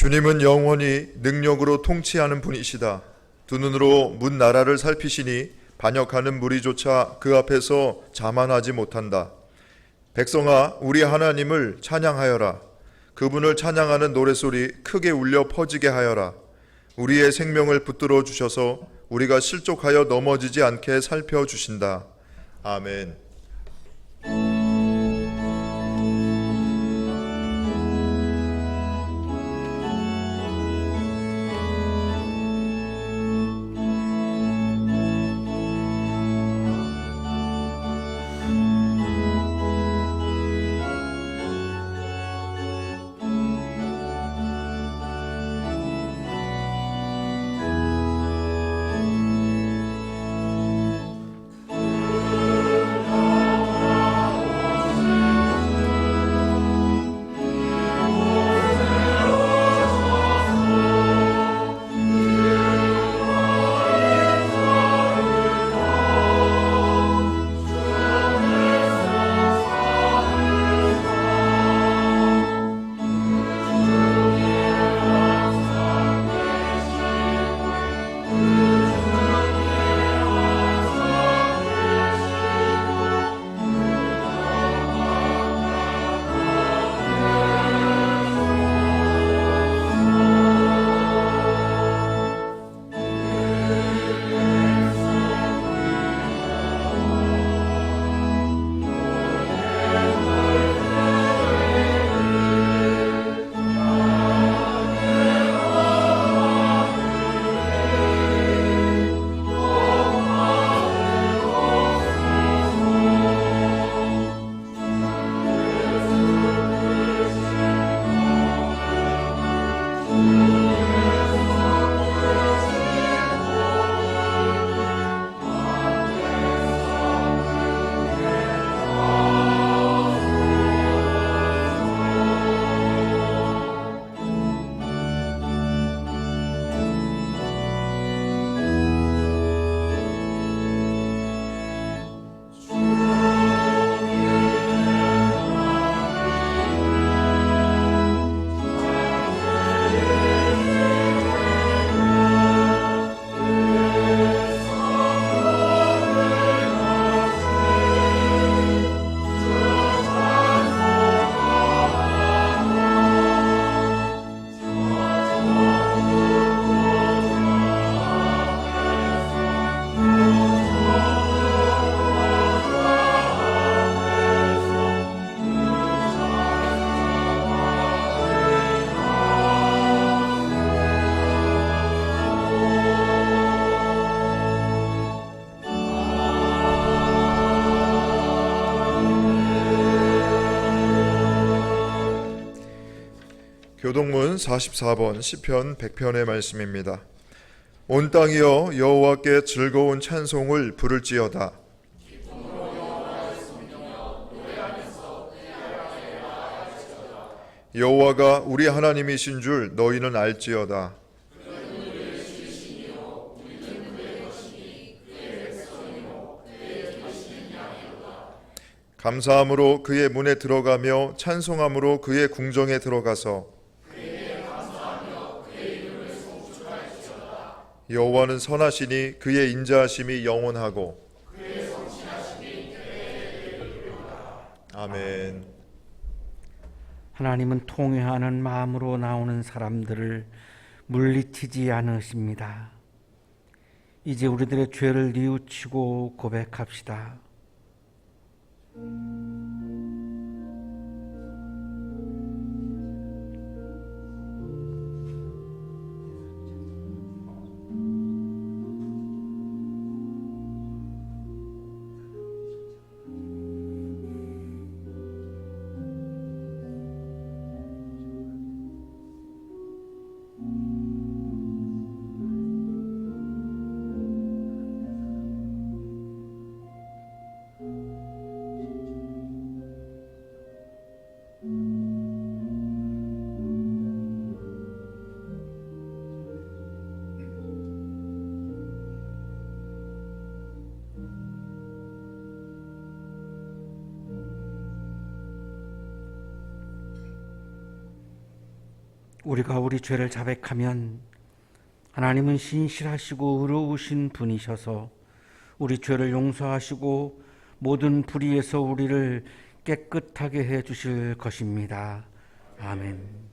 주님은 영원히 능력으로 통치하는 분이시다. 두 눈으로 문 나라를 살피시니 반역하는 무리조차 그 앞에서 자만하지 못한다. 백성아, 우리 하나님을 찬양하여라. 그분을 찬양하는 노랫소리 크게 울려 퍼지게 하여라. 우리의 생명을 붙들어 주셔서 우리가 실족하여 넘어지지 않게 살펴주신다. 아멘. 교동문 44번 시편 100편의 말씀입니다. 온 땅이여 여호와께 즐거운 찬송을 부를지어다. 여호와가 우리 하나님이신 줄 너희는 알지어다. 감사함으로 그의 문에 들어가며 찬송함으로 그의 궁정에 들어가서 여호와는 선하시니 그의 인자하심이 영원하고 아멘. 하나님은 통회하는 마음으로 나오는 사람들을 물리치지 않으십니다. 이제 우리들의 죄를 뉘우치고 고백합시다. 우리가 우리 죄를 자백하면 하나님은 신실하시고 의로우신 분이셔서 우리 죄를 용서하시고 모든 불의에서 우리를 깨끗하게 해 주실 것입니다. 아멘.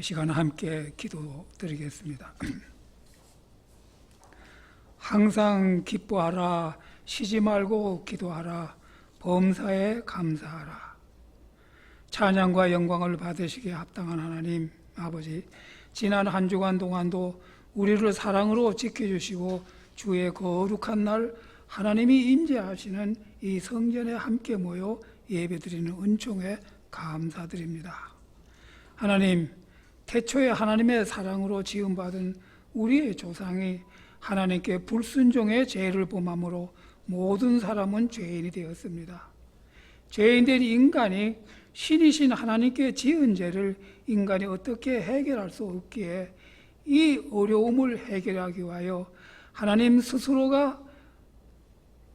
이 시간 함께 기도드리겠습니다. 항상 기뻐하라, 쉬지 말고 기도하라, 범사에 감사하라. 찬양과 영광을 받으시기에 합당한 하나님 아버지, 지난 한 주간 동안도 우리를 사랑으로 지켜주시고 주의 거룩한 날 하나님이 임재하시는 이 성전에 함께 모여 예배드리는 은총에 감사드립니다. 하나님, 태초에 하나님의 사랑으로 지음받은 우리의 조상이 하나님께 불순종의 죄를 범함으로 모든 사람은 죄인이 되었습니다. 죄인된 인간이 신이신 하나님께 지은 죄를 인간이 어떻게 해결할 수 없기에 이 어려움을 해결하기 위하여 하나님 스스로가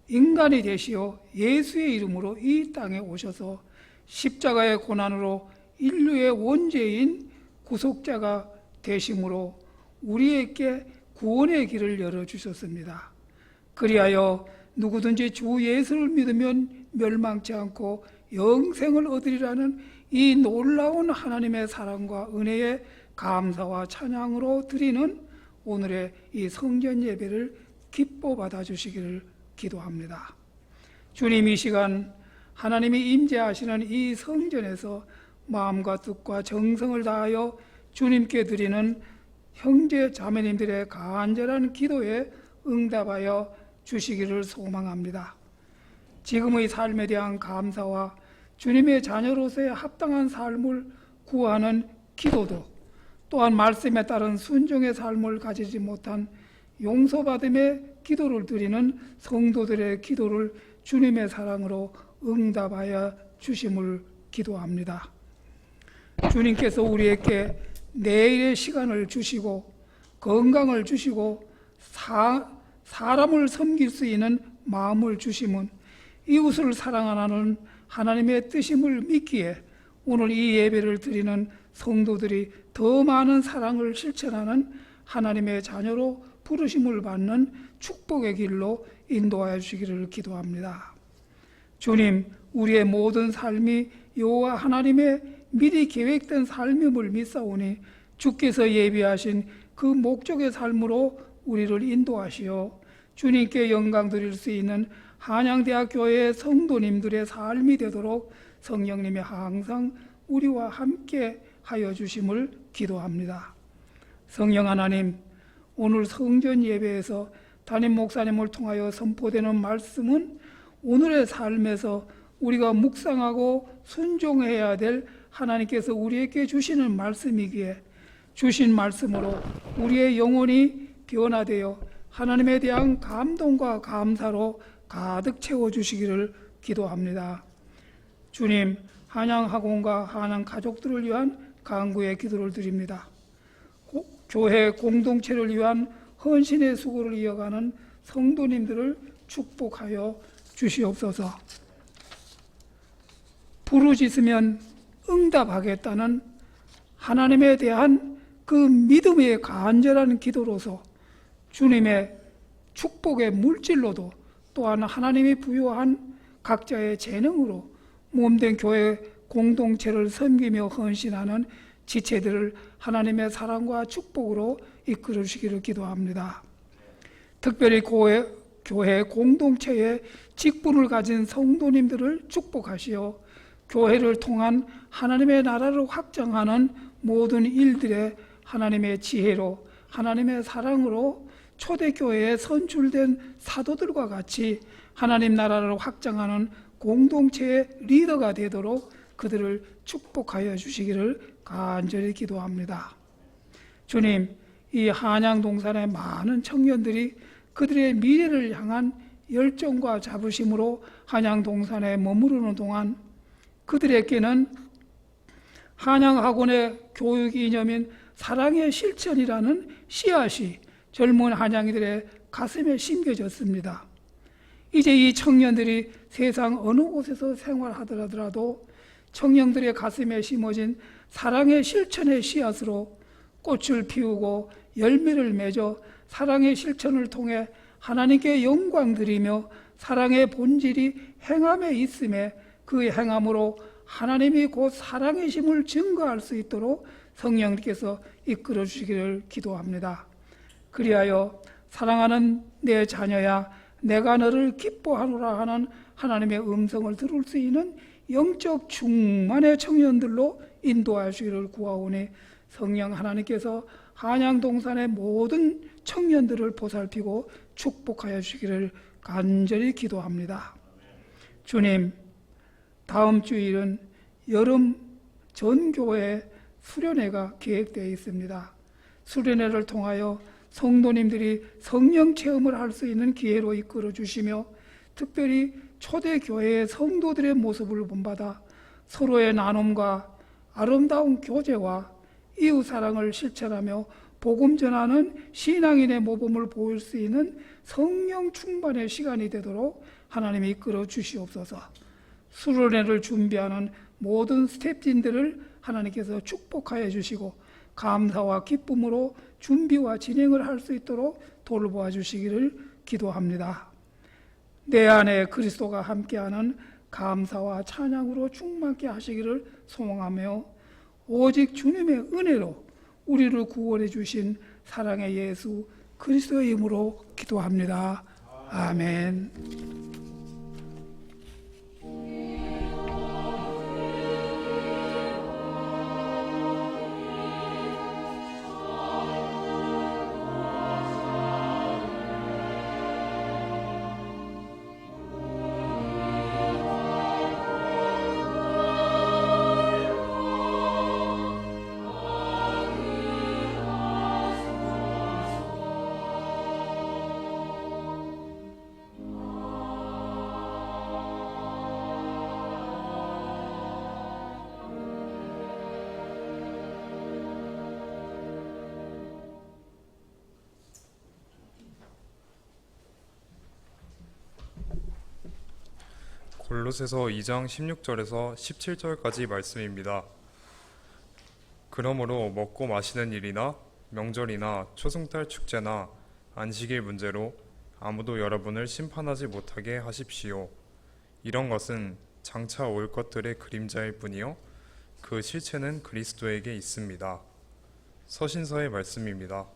인간이 되시어 예수의 이름으로 이 땅에 오셔서 십자가의 고난으로 인류의 원죄인 구속자가 되심으로 우리에게 구원의 길을 열어주셨습니다. 그리하여 누구든지 주 예수를 믿으면 멸망치 않고 영생을 얻으리라는 이 놀라운 하나님의 사랑과 은혜에 감사와 찬양으로 드리는 오늘의 이 성전 예배를 기뻐 받아주시기를 기도합니다. 주님, 이 시간 하나님이 임재하시는 이 성전에서 마음과 뜻과 정성을 다하여 주님께 드리는 형제 자매님들의 간절한 기도에 응답하여 주시기를 소망합니다. 지금의 삶에 대한 감사와 주님의 자녀로서의 합당한 삶을 구하는 기도도, 또한 말씀에 따른 순종의 삶을 가지지 못한 용서받음의 기도를 드리는 성도들의 기도를 주님의 사랑으로 응답하여 주심을 기도합니다. 주님께서 우리에게 내일의 시간을 주시고 건강을 주시고 사람을 섬길 수 있는 마음을 주심은 이웃을 사랑하는 하나님의 뜻임을 믿기에 오늘 이 예배를 드리는 성도들이 더 많은 사랑을 실천하는 하나님의 자녀로 부르심을 받는 축복의 길로 인도하여 주시기를 기도합니다. 주님, 우리의 모든 삶이 여호와 하나님의 미리 계획된 삶임을 믿사오니 주께서 예비하신 그 목적의 삶으로 우리를 인도하시어 주님께 영광 드릴 수 있는 한양대학교의 성도님들의 삶이 되도록 성령님이 항상 우리와 함께 하여 주심을 기도합니다. 성령 하나님, 오늘 성전 예배에서 담임 목사님을 통하여 선포되는 말씀은 오늘의 삶에서 우리가 묵상하고 순종해야 될 하나님께서 우리에게 주시는 말씀이기에 주신 말씀으로 우리의 영혼이 변화되어 하나님에 대한 감동과 감사로 가득 채워주시기를 기도합니다. 주님, 한양학원과 한양 가족들을 위한 간구의 기도를 드립니다. 교회 공동체를 위한 헌신의 수고를 이어가는 성도님들을 축복하여 주시옵소서. 부르짖으면 응답하겠다는 하나님에 대한 그 믿음의 간절한 기도로서 주님의 축복의 물질로도 또한 하나님이 부여한 각자의 재능으로 몸된 교회 공동체를 섬기며 헌신하는 지체들을 하나님의 사랑과 축복으로 이끌어 주시기를 기도합니다. 특별히 교회 공동체에 직분을 가진 성도님들을 축복하시어 교회를 통한 하나님의 나라를 확장하는 모든 일들에 하나님의 지혜로 하나님의 사랑으로 초대교회에 선출된 사도들과 같이 하나님 나라를 확장하는 공동체의 리더가 되도록 그들을 축복하여 주시기를 간절히 기도합니다. 주님, 이 한양 동산의 많은 청년들이 그들의 미래를 향한 열정과 자부심으로 한양 동산에 머무르는 동안 그들에게는 한양학원의 교육 이념인 사랑의 실천이라는 씨앗이 젊은 한양이들의 가슴에 심겨졌습니다. 이제 이 청년들이 세상 어느 곳에서 생활하더라도 청년들의 가슴에 심어진 사랑의 실천의 씨앗으로 꽃을 피우고 열매를 맺어 사랑의 실천을 통해 하나님께 영광 드리며 사랑의 본질이 행함에 있음에 그 행함으로 하나님이 곧 사랑이심을 증거할 수 있도록 성령님께서 이끌어 주시기를 기도합니다. 그리하여 사랑하는 내 자녀야 내가 너를 기뻐하노라 하는 하나님의 음성을 들을 수 있는 영적 충만의 청년들로 인도하시기를 구하오니 성령 하나님께서 한양동산의 모든 청년들을 보살피고 축복하여 주시기를 간절히 기도합니다. 주님, 다음 주일은 여름 전교회 수련회가 계획되어 있습니다. 수련회를 통하여 성도님들이 성령 체험을 할 수 있는 기회로 이끌어 주시며 특별히 초대교회의 성도들의 모습을 본받아 서로의 나눔과 아름다운 교제와 이웃사랑을 실천하며 복음 전하는 신앙인의 모범을 보일 수 있는 성령 충만의 시간이 되도록 하나님이 이끌어 주시옵소서. 수련회를 준비하는 모든 스태프진들을 하나님께서 축복하여 주시고 감사와 기쁨으로 준비와 진행을 할 수 있도록 돌보아 주시기를 기도합니다. 내 안에 그리스도가 함께하는 감사와 찬양으로 충만케 하시기를 소망하며 오직 주님의 은혜로 우리를 구원해 주신 사랑의 예수 그리스도의 이름으로 기도합니다. 아멘. 골로새서 2장 16절에서 17절까지 말씀입니다. 그러므로 먹고 마시는 일이나 명절이나 초승달 축제나 안식일 문제로 아무도 여러분을 심판하지 못하게 하십시오. 이런 것은 장차 올 것들의 그림자일 뿐이요 그 실체는 그리스도에게 있습니다. 서신서의 말씀입니다.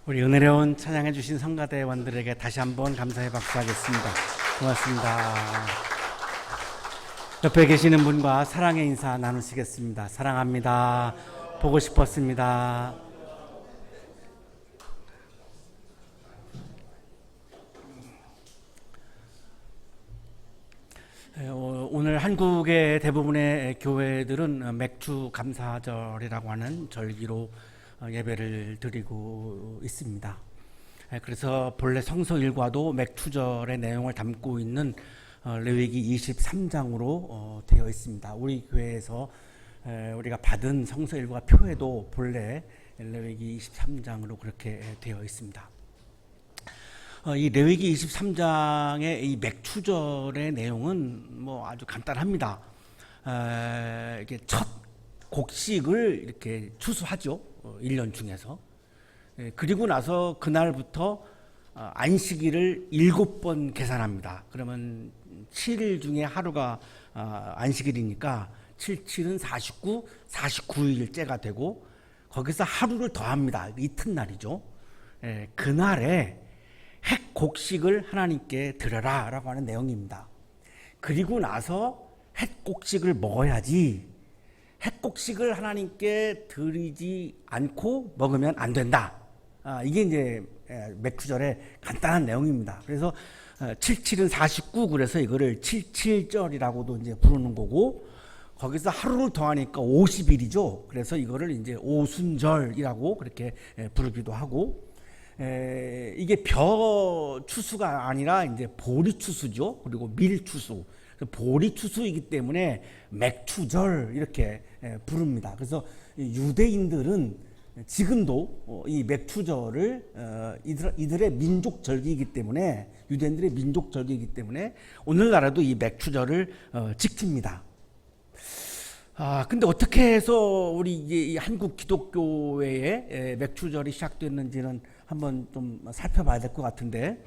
우리 은혜로운 찬양해 주신 성가대원들에게 다시 한번 감사의 박수하겠습니다. 고맙습니다. 옆에 계시는 분과 사랑의 인사 나누시겠습니다. 사랑합니다. 보고 싶었습니다. 오늘 한국의 대부분의 교회들은 맥주 감사절이라고 하는 절기로 예배를 드리고 있습니다. 그래서 본래 성서 일과도 맥주절의 내용을 담고 있는 레위기 23장으로 되어 있습니다. 우리 교회에서 우리가 받은 성서 일과 표에도 본래 레위기 23장으로 그렇게 되어 있습니다. 이 레위기 23장의 이 맥추절의 내용은 뭐 아주 간단합니다. 이게 첫 곡식을 이렇게 추수하죠. 1년 중에서. 그리고 나서 그날부터 안식일을 7번 계산합니다. 그러면 7일 중에 하루가 안식일이니까 77은 49, 49일째가 되고 거기서 하루를 더합니다. 이튿날이죠. 그날에 핵 곡식을 하나님께 드려라 라고 하는 내용입니다. 그리고 나서 핵 곡식을 먹어야지 핵 곡식을 하나님께 드리지 않고 먹으면 안 된다. 이게 이제 맥주절의 간단한 내용입니다. 그래서 77은 49 그래서 이거를 77절이라고도 이제 부르는 거고 거기서 하루를 더하니까 50일이죠. 그래서 이거를 이제 오순절이라고 그렇게 부르기도 하고 이게 벼 추수가 아니라 이제 보리 추수죠. 그리고 밀 추수. 보리 추수이기 때문에 맥추절 이렇게 부릅니다. 그래서 유대인들은 지금도 이 맥추절을 이들의 민족 절기이기 때문에 유대인들의 민족 절기이기 때문에 오늘날에도 이 맥추절을 지킵니다. 근데 어떻게 해서 우리 이 한국 기독교회에 맥추절이 시작됐는지는 한번 좀 살펴봐야 될 것 같은데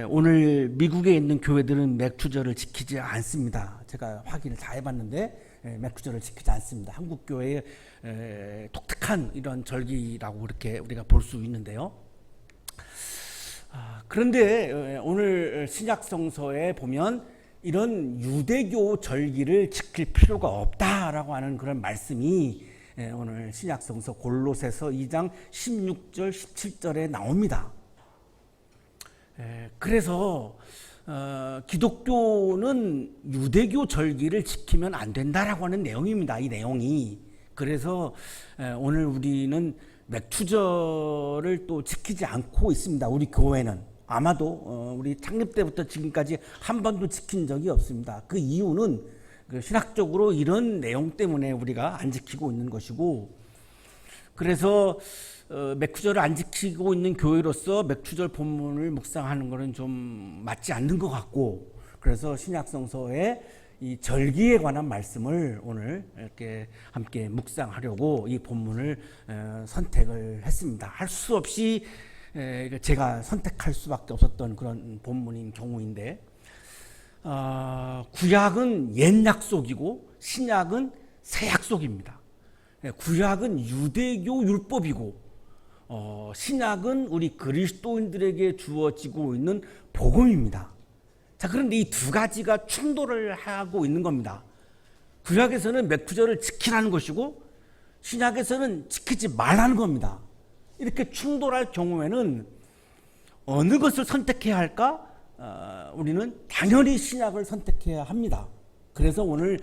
오늘 미국에 있는 교회들은 맥추절을 지키지 않습니다. 제가 확인을 다 해봤는데 맥추절을 지키지 않습니다. 한국 교회의 독특한 이런 절기라고 그렇게 우리가 볼 수 있는데요. 그런데 오늘 신약성서에 보면 이런 유대교 절기를 지킬 필요가 없다라고 하는 그런 말씀이 오늘 신약성서 골로새서 2장 16절 17절에 나옵니다. 그래서 기독교는 유대교 절기를 지키면 안 된다라고 하는 내용입니다. 이 내용이. 그래서 오늘 우리는 맥추절을 또 지키지 않고 있습니다. 우리 교회는. 아마도 우리 창립 때부터 지금까지 한 번도 지킨 적이 없습니다. 그 이유는 신학적으로 이런 내용 때문에 우리가 안 지키고 있는 것이고 그래서 맥추절을 안 지키고 있는 교회로서 맥추절 본문을 묵상하는 것은 좀 맞지 않는 것 같고 그래서 신약성서의 이 절기에 관한 말씀을 오늘 이렇게 함께 묵상하려고 이 본문을 선택을 했습니다. 할 수 없이 제가 선택할 수밖에 없었던 그런 본문인 경우인데 구약은 옛 약속이고 신약은 새 약속입니다. 구약은 유대교 율법이고 신약은 우리 그리스도인들에게 주어지고 있는 복음입니다. 자, 그런데 이 두 가지가 충돌을 하고 있는 겁니다. 구약에서는 맥추절을 지키라는 것이고 신약에서는 지키지 말라는 겁니다. 이렇게 충돌할 경우에는 어느 것을 선택해야 할까? 우리는 당연히 신약을 선택해야 합니다. 그래서 오늘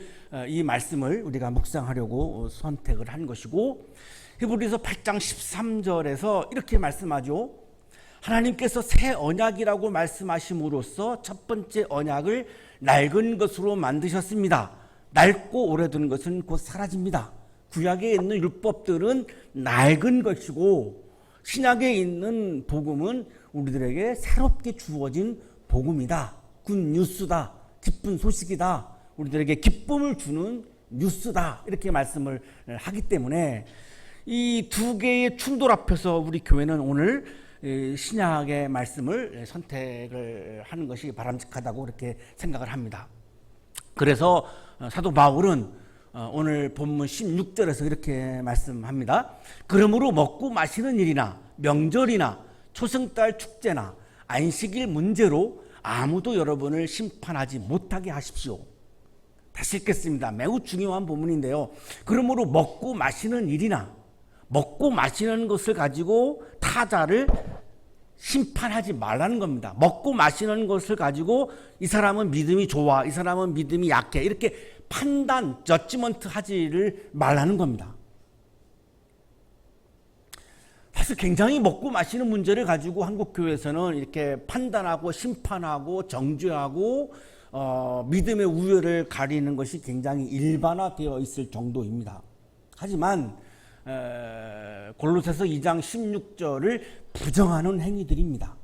이 말씀을 우리가 묵상하려고 선택을 한 것이고 히브리서 8장 13절에서 이렇게 말씀하죠. 하나님께서 새 언약이라고 말씀하심으로써 첫 번째 언약을 낡은 것으로 만드셨습니다. 낡고 오래된 것은 곧 사라집니다. 구약에 있는 율법들은 낡은 것이고 신약에 있는 복음은 우리들에게 새롭게 주어진 복음이다. 굿 뉴스다. 기쁜 소식이다. 우리들에게 기쁨을 주는 뉴스다. 이렇게 말씀을 하기 때문에 이 두 개의 충돌 앞에서 우리 교회는 오늘 신약의 말씀을 선택을 하는 것이 바람직하다고 그렇게 생각을 합니다. 그래서 사도 바울은 오늘 본문 16절에서 이렇게 말씀합니다. 그러므로 먹고 마시는 일이나 명절이나 초승달 축제나 안식일 문제로 아무도 여러분을 심판하지 못하게 하십시오. 다시 읽겠습니다. 매우 중요한 본문인데요. 그러므로 먹고 마시는 일이나 먹고 마시는 것을 가지고 타자를 심판하지 말라는 겁니다. 먹고 마시는 것을 가지고 이 사람은 믿음이 좋아, 이 사람은 믿음이 약해, 이렇게 판단, 저지먼트 하지를 말라는 겁니다. 사실 굉장히 먹고 마시는 문제를 가지고 한국 교회에서는 이렇게 판단하고 심판하고 정죄하고 믿음의 우열을 가리는 것이 굉장히 일반화되어 있을 정도입니다. 하지만 골로새서 2장 16절을 부정하는 행위들입니다.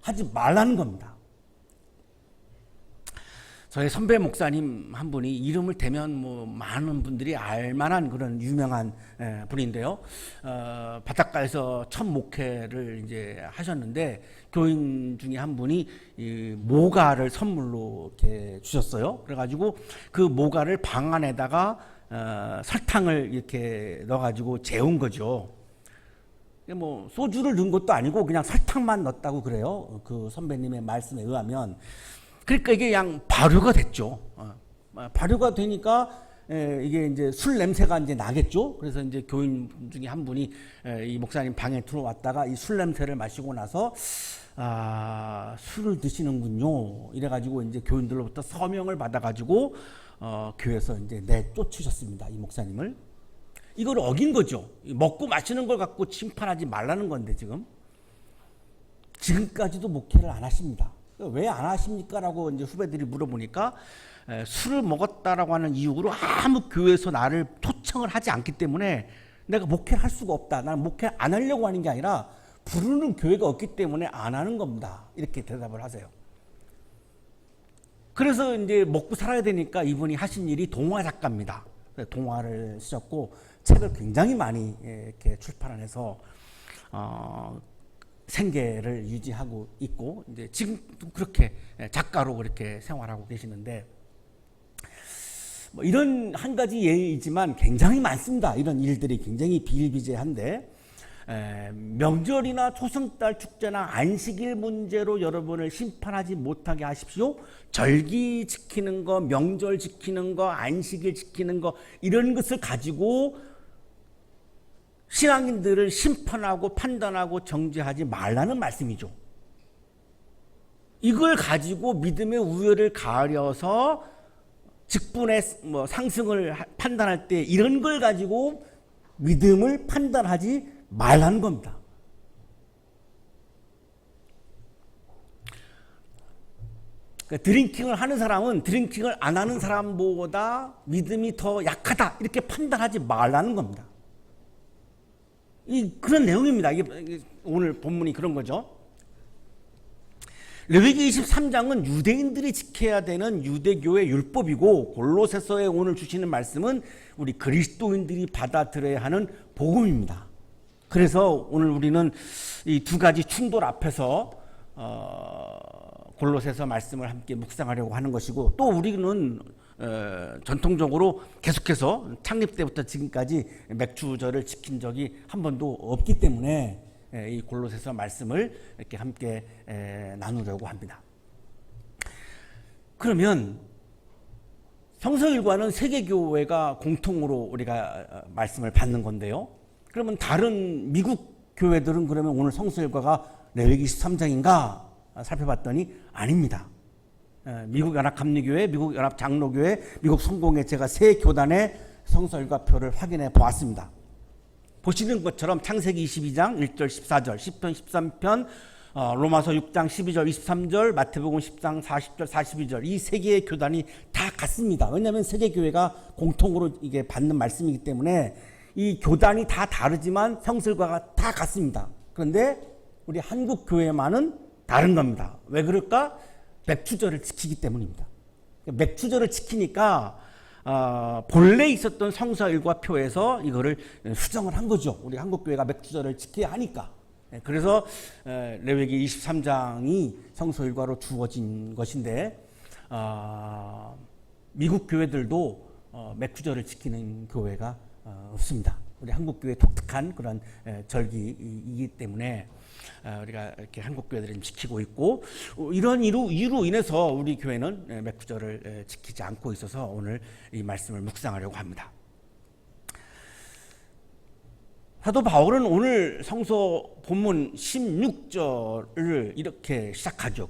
하지 말라는 겁니다. 저희 선배 목사님 한 분이 이름을 대면 뭐 많은 분들이 알만한 그런 유명한 분인데요. 바닷가에서 첫 목회를 이제 하셨는데 교인 중에 한 분이 이 모가를 선물로 이렇게 주셨어요. 그래가지고 그 모가를 방 안에다가 설탕을 이렇게 넣어가지고 재운 거죠. 뭐 소주를 넣은 것도 아니고 그냥 설탕만 넣었다고 그래요. 그 선배님의 말씀에 의하면. 그러니까 이게 그냥 발효가 됐죠. 발효가 되니까 이게 이제 술 냄새가 이제 나겠죠. 그래서 이제 교인 중에 한 분이 이 목사님 방에 들어왔다가 이 술 냄새를 마시고 나서 술을 드시는군요. 이래가지고 이제 교인들로부터 서명을 받아가지고 교회에서 이제 내쫓으셨습니다. 이 목사님을. 이걸 어긴 거죠. 먹고 마시는 걸 갖고 심판하지 말라는 건데 지금까지도 목회를 안 하십니다. 왜 안 하십니까? 라고 이제 후배들이 물어보니까 술을 먹었다라고 하는 이유로 아무 교회에서 나를 초청을 하지 않기 때문에 내가 목회를 할 수가 없다. 나는 목회 안 하려고 하는 게 아니라 부르는 교회가 없기 때문에 안 하는 겁니다. 이렇게 대답을 하세요. 그래서 이제 먹고 살아야 되니까 이분이 하신 일이 동화 작가입니다. 동화를 쓰셨고 책을 굉장히 많이 이렇게 출판해서 생계를 유지하고 있고 이제 지금도 그렇게 작가로 그렇게 생활하고 계시는데 뭐 이런 한 가지 예이지만 굉장히 많습니다. 이런 일들이 굉장히 비일비재한데 명절이나 초승달 축제나 안식일 문제로 여러분을 심판하지 못하게 하십시오. 절기 지키는 거, 명절 지키는 거, 안식일 지키는 거 이런 것을 가지고 신앙인들을 심판하고 판단하고 정죄하지 말라는 말씀이죠. 이걸 가지고 믿음의 우열을 가려서 직분의 뭐 상승을 판단할 때 이런 걸 가지고 믿음을 판단하지 말라는 겁니다. 그러니까 드링킹을 하는 사람은 드링킹을 안 하는 사람보다 믿음이 더 약하다 이렇게 판단하지 말라는 겁니다. 그런 내용입니다. 이게 오늘 본문이 그런 거죠. 레위기 23장은 유대인들이 지켜야 되는 유대교의 율법이고 골로새서에 오늘 주시는 말씀은 우리 그리스도인들이 받아들여야 하는 복음입니다. 그래서 오늘 우리는 이 두 가지 충돌 앞에서 골로새서 말씀을 함께 묵상하려고 하는 것이고 또 우리는 전통적으로 계속해서 창립 때부터 지금까지 맥주절을 지킨 적이 한 번도 없기 때문에 이 골로새서 말씀을 이렇게 함께 나누려고 합니다. 그러면 성서일과는 세계교회가 공통으로 우리가 말씀을 받는 건데요. 그러면 다른 미국 교회들은 그러면 오늘 성서일과가 레위기 13장인가 살펴봤더니 아닙니다. 미국 연합감리교회, 미국 연합장로교회, 미국 성공회 제가 세 교단의 성서일과표를 확인해 보았습니다. 보시는 것처럼 창세기 22장 1절 14절, 10편 13편, 로마서 6장 12절 23절, 마태복음 10장 40절 42절 이 세 개의 교단이 다 같습니다. 왜냐하면 세계 교회가 공통으로 이게 받는 말씀이기 때문에 이 교단이 다 다르지만 성서일과가 다 같습니다. 그런데 우리 한국 교회만은 다른 겁니다. 왜 그럴까? 맥주절을 지키기 때문입니다. 맥주절을 지키니까 본래 있었던 성서일과표에서 이거를 수정을 한 거죠. 우리 한국교회가 맥주절을 지켜야 하니까. 그래서 레위기 23장이 성서일과로 주어진 것인데 미국 교회들도 맥주절을 지키는 교회가 없습니다. 우리 한국교회 독특한 그런 절기이기 때문에 우리가 이렇게 한국교회들을 좀 지키고 있고, 이런 이로 인해서 우리 교회는 맥주절을 지키지 않고 있어서 오늘 이 말씀을 묵상하려고 합니다. 사도 바울은 오늘 성서 본문 16절을 이렇게 시작하죠.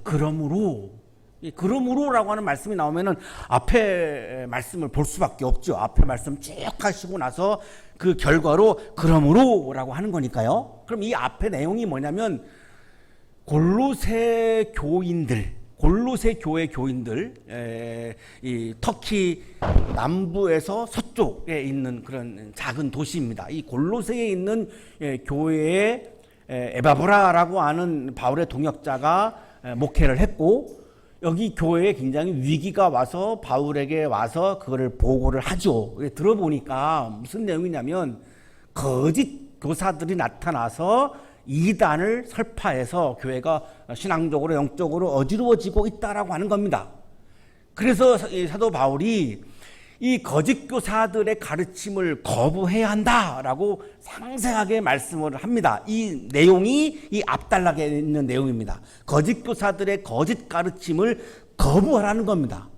이 그러므로라고 하는 말씀이 나오면은 앞에 말씀을 볼 수밖에 없죠. 앞에 말씀 쭉 하시고 나서 그 결과로 그러므로라고 하는 거니까요. 그럼 이 앞에 내용이 뭐냐면 골로새 교회 교인들, 이 터키 남부에서 서쪽에 있는 그런 작은 도시입니다. 이 골로새에 있는 교회에 에바브라라고 하는 바울의 동역자가 목회를 했고, 여기 교회에 굉장히 위기가 와서 바울에게 와서 그거를 보고를 하죠. 들어보니까 무슨 내용이냐면 거짓 교사들이 나타나서 이단을 설파해서 교회가 신앙적으로 영적으로 어지러워지고 있다라고 하는 겁니다. 그래서 사도 바울이 이 거짓 교사들의 가르침을 거부해야 한다라고 상세하게 말씀을 합니다. 이 내용이 이 앞단락에 있는 내용입니다. 거짓 교사들의 거짓 가르침을 거부하라는 겁니다.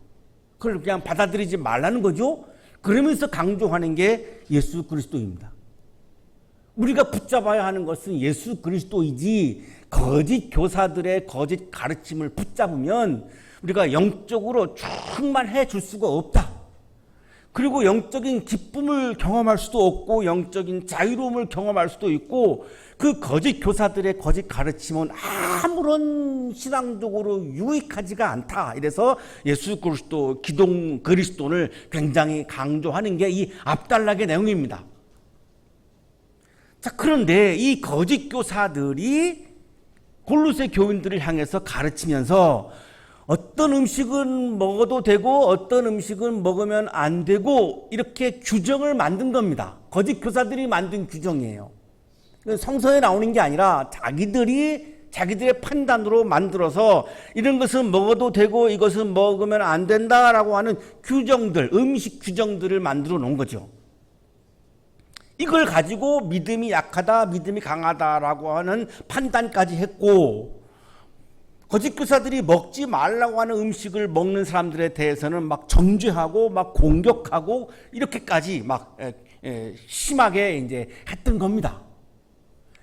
그걸 그냥 받아들이지 말라는 거죠. 그러면서 강조하는 게 예수 그리스도입니다. 우리가 붙잡아야 하는 것은 예수 그리스도이지, 거짓 교사들의 거짓 가르침을 붙잡으면 우리가 영적으로 충만해 줄 수가 없다. 그리고 영적인 기쁨을 경험할 수도 없고 영적인 자유로움을 경험할 수도 있고, 그 거짓 교사들의 거짓 가르침은 아무런 신앙적으로 유익하지가 않다. 이래서 예수 그리스도, 기동 그리스도를 굉장히 강조하는 게 이 앞단락의 내용입니다. 자, 그런데 이 거짓 교사들이 골로새 교인들을 향해서 가르치면서 어떤 음식은 먹어도 되고 어떤 음식은 먹으면 안 되고 이렇게 규정을 만든 겁니다. 거짓 교사들이 만든 규정이에요. 성서에 나오는 게 아니라 자기들의 판단으로 만들어서 이런 것은 먹어도 되고 이것은 먹으면 안 된다라고 하는 규정들, 음식 규정들을 만들어 놓은 거죠. 이걸 가지고 믿음이 약하다, 믿음이 강하다라고 하는 판단까지 했고, 거짓 교사들이 먹지 말라고 하는 음식을 먹는 사람들에 대해서는 막 정죄하고 막 공격하고 이렇게까지 막 심하게 이제 했던 겁니다.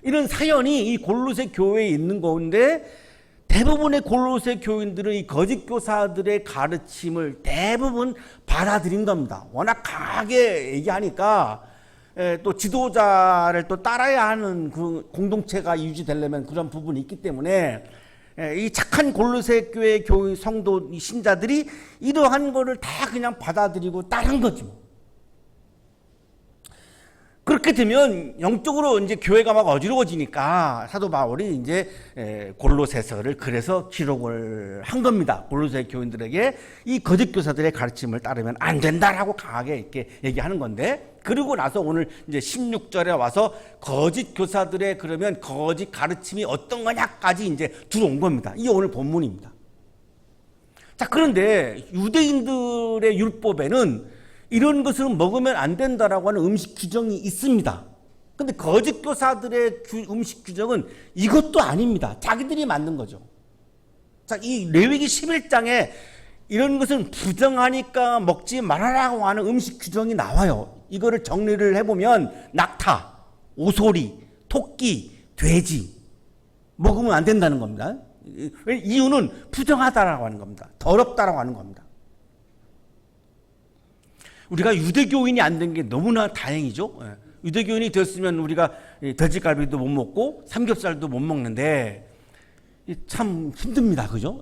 이런 사연이 이 골로새 교회에 있는 가운데 대부분의 골로새 교인들은 이 거짓 교사들의 가르침을 대부분 받아들인 겁니다. 워낙 강하게 얘기하니까 또 지도자를 또 따라야 하는 그 공동체가 유지되려면 그런 부분이 있기 때문에 이 착한 골로새 교회 교회 성도 신자들이 이러한 거를 다 그냥 받아들이고 따른 거죠. 그렇게 되면 영적으로 이제 교회가 막 어지러워지니까 사도 바울이 이제 골로새서를 그래서 기록을 한 겁니다. 골로새 교인들에게 이 거짓 교사들의 가르침을 따르면 안 된다라고 강하게 이렇게 얘기하는 건데, 그리고 나서 오늘 이제 16절에 와서 거짓 교사들의 그러면 거짓 가르침이 어떤 거냐까지 이제 들어온 겁니다. 이게 오늘 본문입니다. 자, 그런데 유대인들의 율법에는 이런 것을 먹으면 안 된다라고 하는 음식 규정이 있습니다. 그런데 거짓 교사들의 음식 규정은 이것도 아닙니다. 자기들이 만든 거죠. 자, 이 레위기 11장에 이런 것은 부정하니까 먹지 말아라고 하는 음식 규정이 나와요. 이거를 정리를 해보면 낙타, 오소리, 토끼, 돼지 먹으면 안 된다는 겁니다. 이유는 부정하다라고 하는 겁니다. 더럽다라고 하는 겁니다. 우리가 유대교인이 안 된 게 너무나 다행이죠. 유대교인이 됐으면 우리가 돼지갈비도 못 먹고 삼겹살도 못 먹는데 참 힘듭니다. 그죠?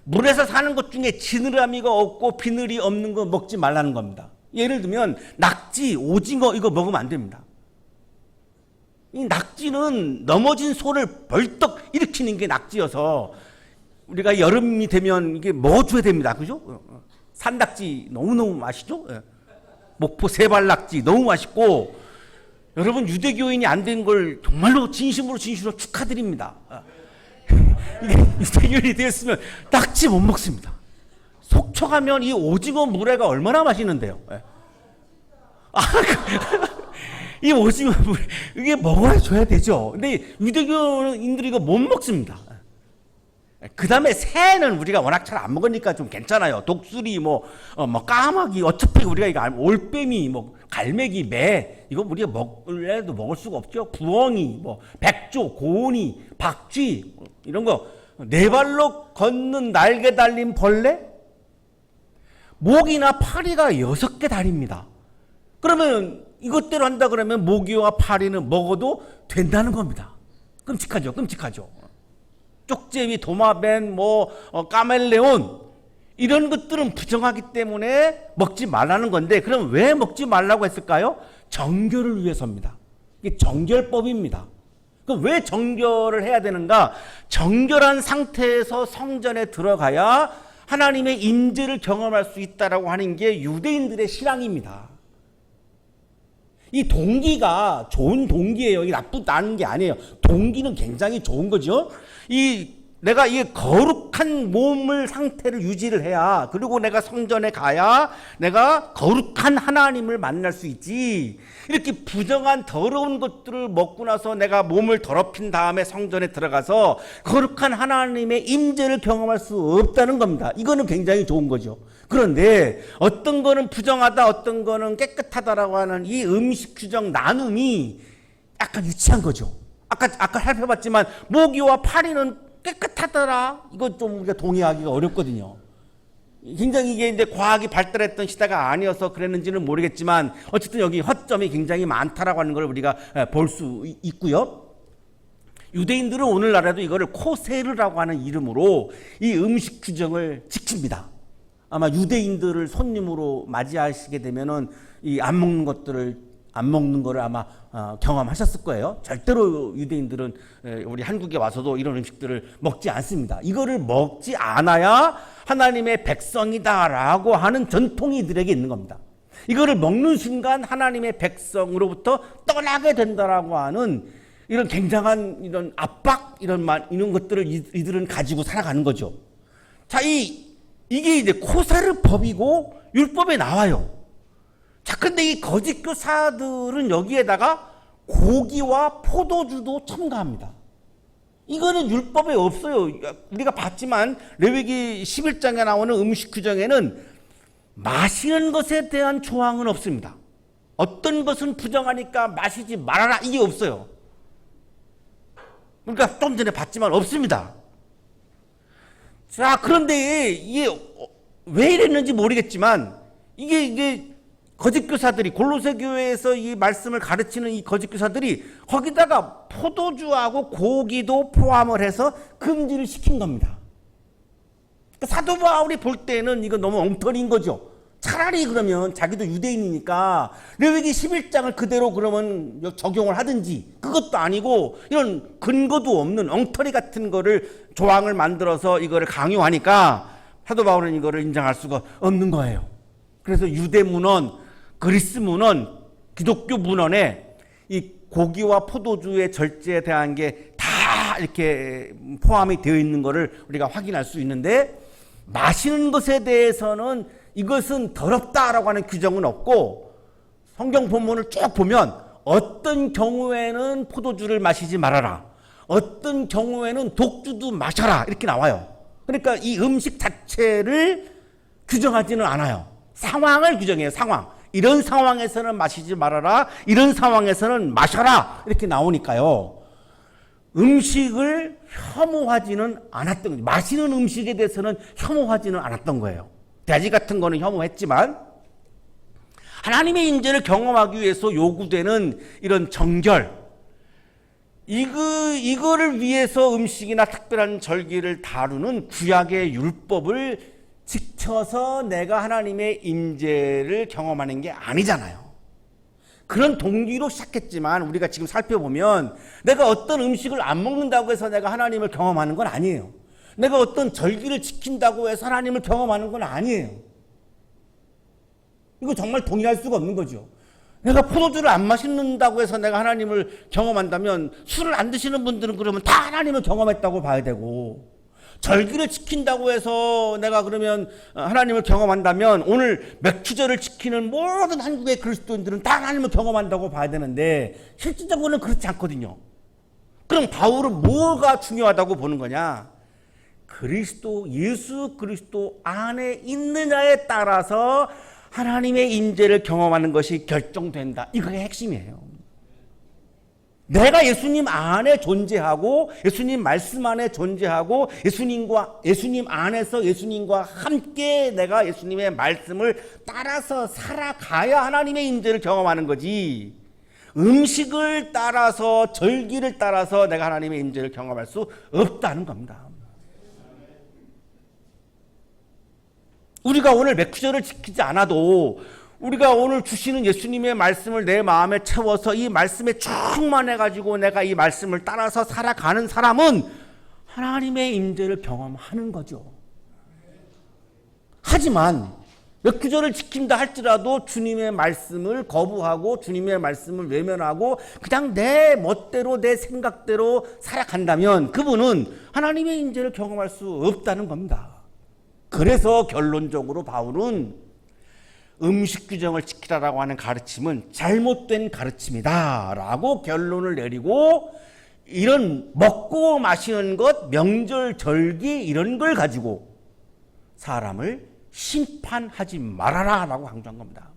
물에서 사는 것 중에 지느러미가 없고 비늘이 없는 거 먹지 말라는 겁니다. 예를 들면 낙지, 오징어 이거 먹으면 안 됩니다. 이 낙지는 넘어진 소를 벌떡 일으키는 게 낙지여서 우리가 여름이 되면 이게 먹어줘야 됩니다. 그죠? 산낙지 너무너무 맛있죠? 목포 세발낙지 너무 맛있고, 여러분 유대교인이 안 된 걸 정말로 진심으로 축하드립니다. 이게 유대교인이 되었으면 낙지 못 먹습니다. 속 데쳐가면 이 오징어 물회가 얼마나 맛있는데요. 예. 이 오징어 물회 이게 먹어줘야 되죠. 근데 유대교인들이 이거 못 먹습니다. 그 다음에 새는 우리가 워낙 잘 안 먹으니까 좀 괜찮아요. 독수리, 뭐 까마귀, 어차피 우리가 이거 올빼미, 뭐 갈매기, 매 이거 우리가 먹을래도 먹을 수가 없죠. 부엉이, 뭐 백조, 고은이, 박쥐 이런 거, 네 발로 걷는 날개 달린 벌레, 모기나 파리가 6개 다립니다. 그러면 이것대로 한다 그러면 모기와 파리는 먹어도 된다는 겁니다. 끔찍하죠, 끔찍하죠. 쪽제비, 도마뱀, 카멜레온 이런 것들은 부정하기 때문에 먹지 말라는 건데, 그럼 왜 먹지 말라고 했을까요? 정결을 위해서입니다. 이게 정결법입니다. 그럼 왜 정결을 해야 되는가? 정결한 상태에서 성전에 들어가야 하나님의 임재를 경험할 수 있다라고 하는 게 유대인들의 신앙입니다. 이 동기가 좋은 동기예요. 이게 나쁜 게 아니에요. 동기는 굉장히 좋은 거죠. 내가 이 거룩한 몸을 상태를 유지를 해야, 그리고 내가 성전에 가야 내가 거룩한 하나님을 만날 수 있지. 이렇게 부정한 더러운 것들을 먹고 나서 내가 몸을 더럽힌 다음에 성전에 들어가서 거룩한 하나님의 임재를 경험할 수 없다는 겁니다. 이거는 굉장히 좋은 거죠. 그런데 어떤 거는 부정하다, 어떤 거는 깨끗하다라고 하는 이 음식 규정 나눔이 약간 유치한 거죠. 아까 살펴봤지만 모기와 파리는 깨끗하더라. 이거 좀 우리가 동의하기가 어렵거든요. 굉장히 이게 이제 과학이 발달했던 시대가 아니어서 그랬는지는 모르겠지만 어쨌든 여기 허점이 굉장히 많다라고 하는 걸 우리가 볼 수 있고요. 유대인들은 오늘날에도 이거를 코세르라고 하는 이름으로 이 음식 규정을 지킵니다. 아마 유대인들을 손님으로 맞이하시게 되면은 이 안 먹는 거를 아마 경험하셨을 거예요. 절대로 유대인들은 우리 한국에 와서도 이런 음식들을 먹지 않습니다. 이거를 먹지 않아야 하나님의 백성이다라고 하는 전통이 이들에게 있는 겁니다. 이거를 먹는 순간 하나님의 백성으로부터 떠나게 된다라고 하는 이런 굉장한 이런 압박, 이런 것들을 이들은 가지고 살아가는 거죠. 자, 이게 이제 코사르 법이고 율법에 나와요. 자, 근데 이 거짓 교사들은 여기에다가 고기와 포도주도 첨가합니다. 이거는 율법에 없어요. 우리가 봤지만 레위기 11장에 나오는 음식 규정에는 마시는 것에 대한 조항은 없습니다. 어떤 것은 부정하니까 마시지 말아라, 이게 없어요. 그러니까 좀 전에 봤지만 없습니다. 자, 그런데 이게 왜 이랬는지 모르겠지만 이게 거짓 교사들이, 골로새 교회에서 이 말씀을 가르치는 이 거짓 교사들이 거기다가 포도주하고 고기도 포함을 해서 금지를 시킨 겁니다. 그러니까 사도 바울이 볼 때는 이거 너무 엉터리인 거죠. 차라리 그러면 자기도 유대인이니까 레위기 11장을 그대로 그러면 적용을 하든지, 그것도 아니고 이런 근거도 없는 엉터리 같은 거를 조항을 만들어서 이거를 강요하니까 사도 바울은 이거를 인정할 수가 없는 거예요. 그래서 유대 문헌, 그리스 문헌, 기독교 문헌에 이 고기와 포도주의 절제에 대한 게 다 이렇게 포함이 되어 있는 것을 우리가 확인할 수 있는데, 마시는 것에 대해서는 이것은 더럽다라고 하는 규정은 없고, 성경 본문을 쭉 보면 어떤 경우에는 포도주를 마시지 말아라, 어떤 경우에는 독주도 마셔라, 이렇게 나와요. 그러니까 이 음식 자체를 규정하지는 않아요. 상황을 규정해요. 상황. 이런 상황에서는 마시지 말아라, 이런 상황에서는 마셔라, 이렇게 나오니까요. 음식을 혐오하지는 않았던 거죠. 마시는 음식에 대해서는 혐오하지는 않았던 거예요. 돼지 같은 거는 혐오했지만 하나님의 임재를 경험하기 위해서 요구되는 이런 정결, 이거를 위해서 음식이나 특별한 절기를 다루는 구약의 율법을 지켜서 내가 하나님의 임재를 경험하는 게 아니잖아요. 그런 동기로 시작했지만 우리가 지금 살펴보면 내가 어떤 음식을 안 먹는다고 해서 내가 하나님을 경험하는 건 아니에요. 내가 어떤 절기를 지킨다고 해서 하나님을 경험하는 건 아니에요. 이거 정말 동의할 수가 없는 거죠. 내가 포도주를 안 마신다고 해서 내가 하나님을 경험한다면 술을 안 드시는 분들은 그러면 다 하나님을 경험했다고 봐야 되고, 절기를 지킨다고 해서 내가 그러면 하나님을 경험한다면 오늘 맥주절을 지키는 모든 한국의 그리스도인들은 다 하나님을 경험한다고 봐야 되는데 실질적으로는 그렇지 않거든요. 그럼 바울은 뭐가 중요하다고 보는 거냐? 그리스도, 예수 그리스도 안에 있느냐에 따라서 하나님의 임재를 경험하는 것이 결정된다. 이게 핵심이에요. 내가 예수님 안에 존재하고 예수님 말씀 안에 존재하고 예수님 안에서 예수님과 함께 내가 예수님의 말씀을 따라서 살아가야 하나님의 임재를 경험하는 거지. 음식을 따라서 절기를 따라서 내가 하나님의 임재를 경험할 수 없다는 겁니다. 우리가 오늘 맥주절을 지키지 않아도 우리가 오늘 주시는 예수님의 말씀을 내 마음에 채워서 이 말씀에 충만해가지고 내가 이 말씀을 따라서 살아가는 사람은 하나님의 임재를 경험하는 거죠. 하지만 맥주절을 지킨다 할지라도 주님의 말씀을 거부하고 주님의 말씀을 외면하고 그냥 내 멋대로 내 생각대로 살아간다면 그분은 하나님의 임재를 경험할 수 없다는 겁니다. 그래서 결론적으로 바울은 음식 규정을 지키라라고 하는 가르침은 잘못된 가르침이다 라고 결론을 내리고 이런 먹고 마시는 것, 명절, 절기 이런 걸 가지고 사람을 심판하지 말아라 라고 강조한 겁니다.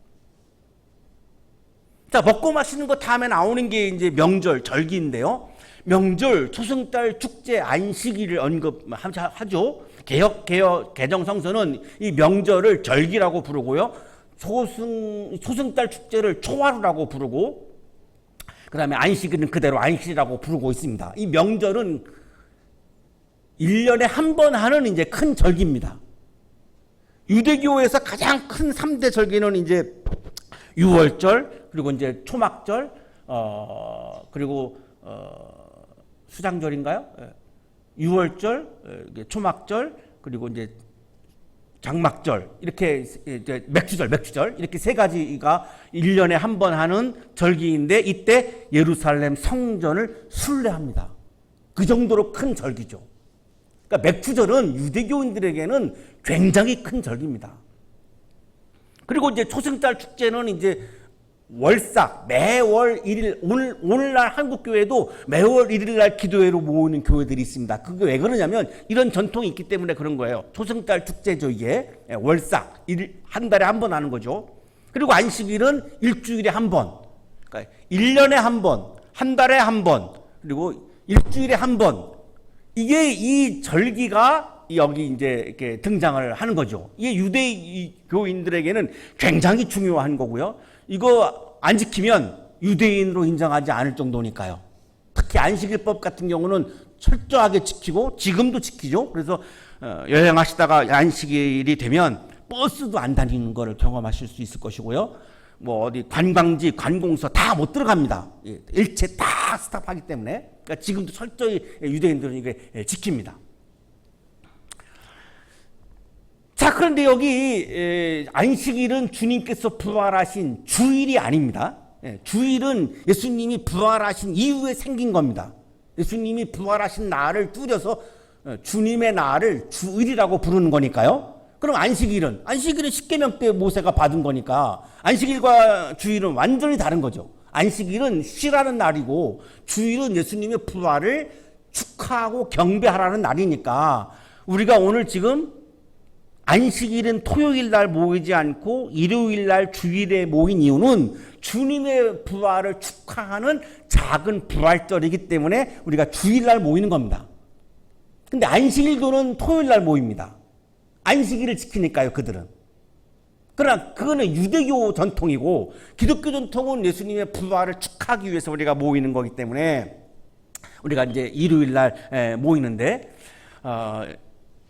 자, 먹고 마시는 것 다음에 나오는 게 이제 명절, 절기인데요. 명절, 초승달 축제, 안식일을 언급하죠. 개정 성서는 이 명절을 절기라고 부르고요. 초승달 축제를 초하루라고 부르고 그 다음에 안식일은 그대로 안식이라고 부르고 있습니다. 이 명절은 1년에 한 번 하는 이제 큰 절기입니다. 유대교에서 가장 큰 3대 절기는 이제 유월절, 그리고 이제 초막절, 그리고 수장절인가요? 유월절, 초막절, 그리고 이제 장막절, 이렇게 이제 맥주절 이렇게 세 가지가 1년에 한 번 하는 절기인데 이때 예루살렘 성전을 순례합니다. 그 정도로 큰 절기죠. 그러니까 맥주절은 유대교인들에게는 굉장히 큰 절기입니다. 그리고 이제 초승달 축제는 이제 월삭, 매월 1일, 오늘날 한국교회도 매월 1일 날 기도회로 모이는 교회들이 있습니다. 그게 왜 그러냐면 이런 전통이 있기 때문에 그런 거예요. 초승달 축제죠, 이게. 월삭, 한 달에 한 번 하는 거죠. 그리고 안식일은 일주일에 한 번. 그러니까 1년에 한 번, 한 달에 한 번, 그리고 일주일에 한 번. 이게 이 절기가 여기 이제 이렇게 등장을 하는 거죠. 이게 유대교인들에게는 굉장히 중요한 거고요. 이거 안 지키면 유대인으로 인정하지 않을 정도니까요. 특히 안식일법 같은 경우는 철저하게 지키고 지금도 지키죠. 그래서 여행하시다가 안식일이 되면 버스도 안 다니는 거를 경험하실 수 있을 것이고요. 뭐 어디 관광지, 관공서 다 못 들어갑니다. 일체 다 스탑하기 때문에. 그러니까 지금도 철저히 유대인들은 이게 지킵니다. 자, 그런데 여기 안식일은 주님께서 부활하신 주일이 아닙니다. 주일은 예수님이 부활하신 이후에 생긴 겁니다. 예수님이 부활하신 날을 줄여서 주님의 날을 주일이라고 부르는 거니까요. 그럼 안식일은 십계명 때 모세가 받은 거니까 안식일과 주일은 완전히 다른 거죠. 안식일은 쉬라는 날이고 주일은 예수님의 부활을 축하하고 경배하라는 날이니까 우리가 오늘 지금 안식일은 토요일 날 모이지 않고 일요일 날 주일에 모인 이유는 주님의 부활을 축하하는 작은 부활절이기 때문에 우리가 주일 날 모이는 겁니다. 근데 안식일교는 토요일 날 모입니다. 안식일을 지키니까요, 그들은. 그러나 그거는 유대교 전통이고 기독교 전통은 예수님의 부활을 축하하기 위해서 우리가 모이는 거기 때문에 우리가 이제 일요일 날 모이는데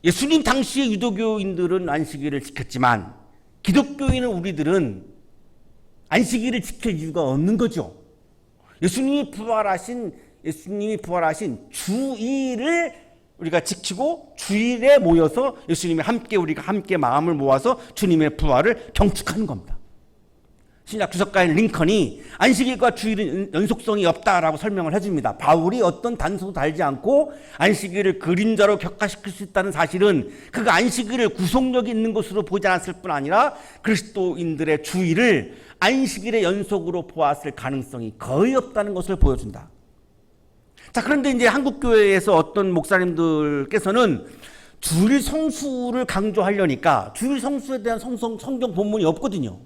예수님 당시의 유대교인들은 안식일을 지켰지만 기독교인은 우리들은 안식일을 지킬 이유가 없는 거죠. 예수님이 부활하신 주일을 우리가 지키고 주일에 모여서 우리가 함께 마음을 모아서 주님의 부활을 경축하는 겁니다. 신약 주석가인 링컨이 안식일과 주일은 연속성이 없다라고 설명을 해줍니다. 바울이 어떤 단서도 달지 않고 안식일을 그림자로 격화시킬 수 있다는 사실은 그가 안식일을 구속력이 있는 것으로 보지 않았을 뿐 아니라 그리스도인들의 주일을 안식일의 연속으로 보았을 가능성이 거의 없다는 것을 보여준다. 자, 그런데 이제 한국교회에서 어떤 목사님들께서는 주일 성수를 강조하려니까 주일 성수에 대한 성경 본문이 없거든요.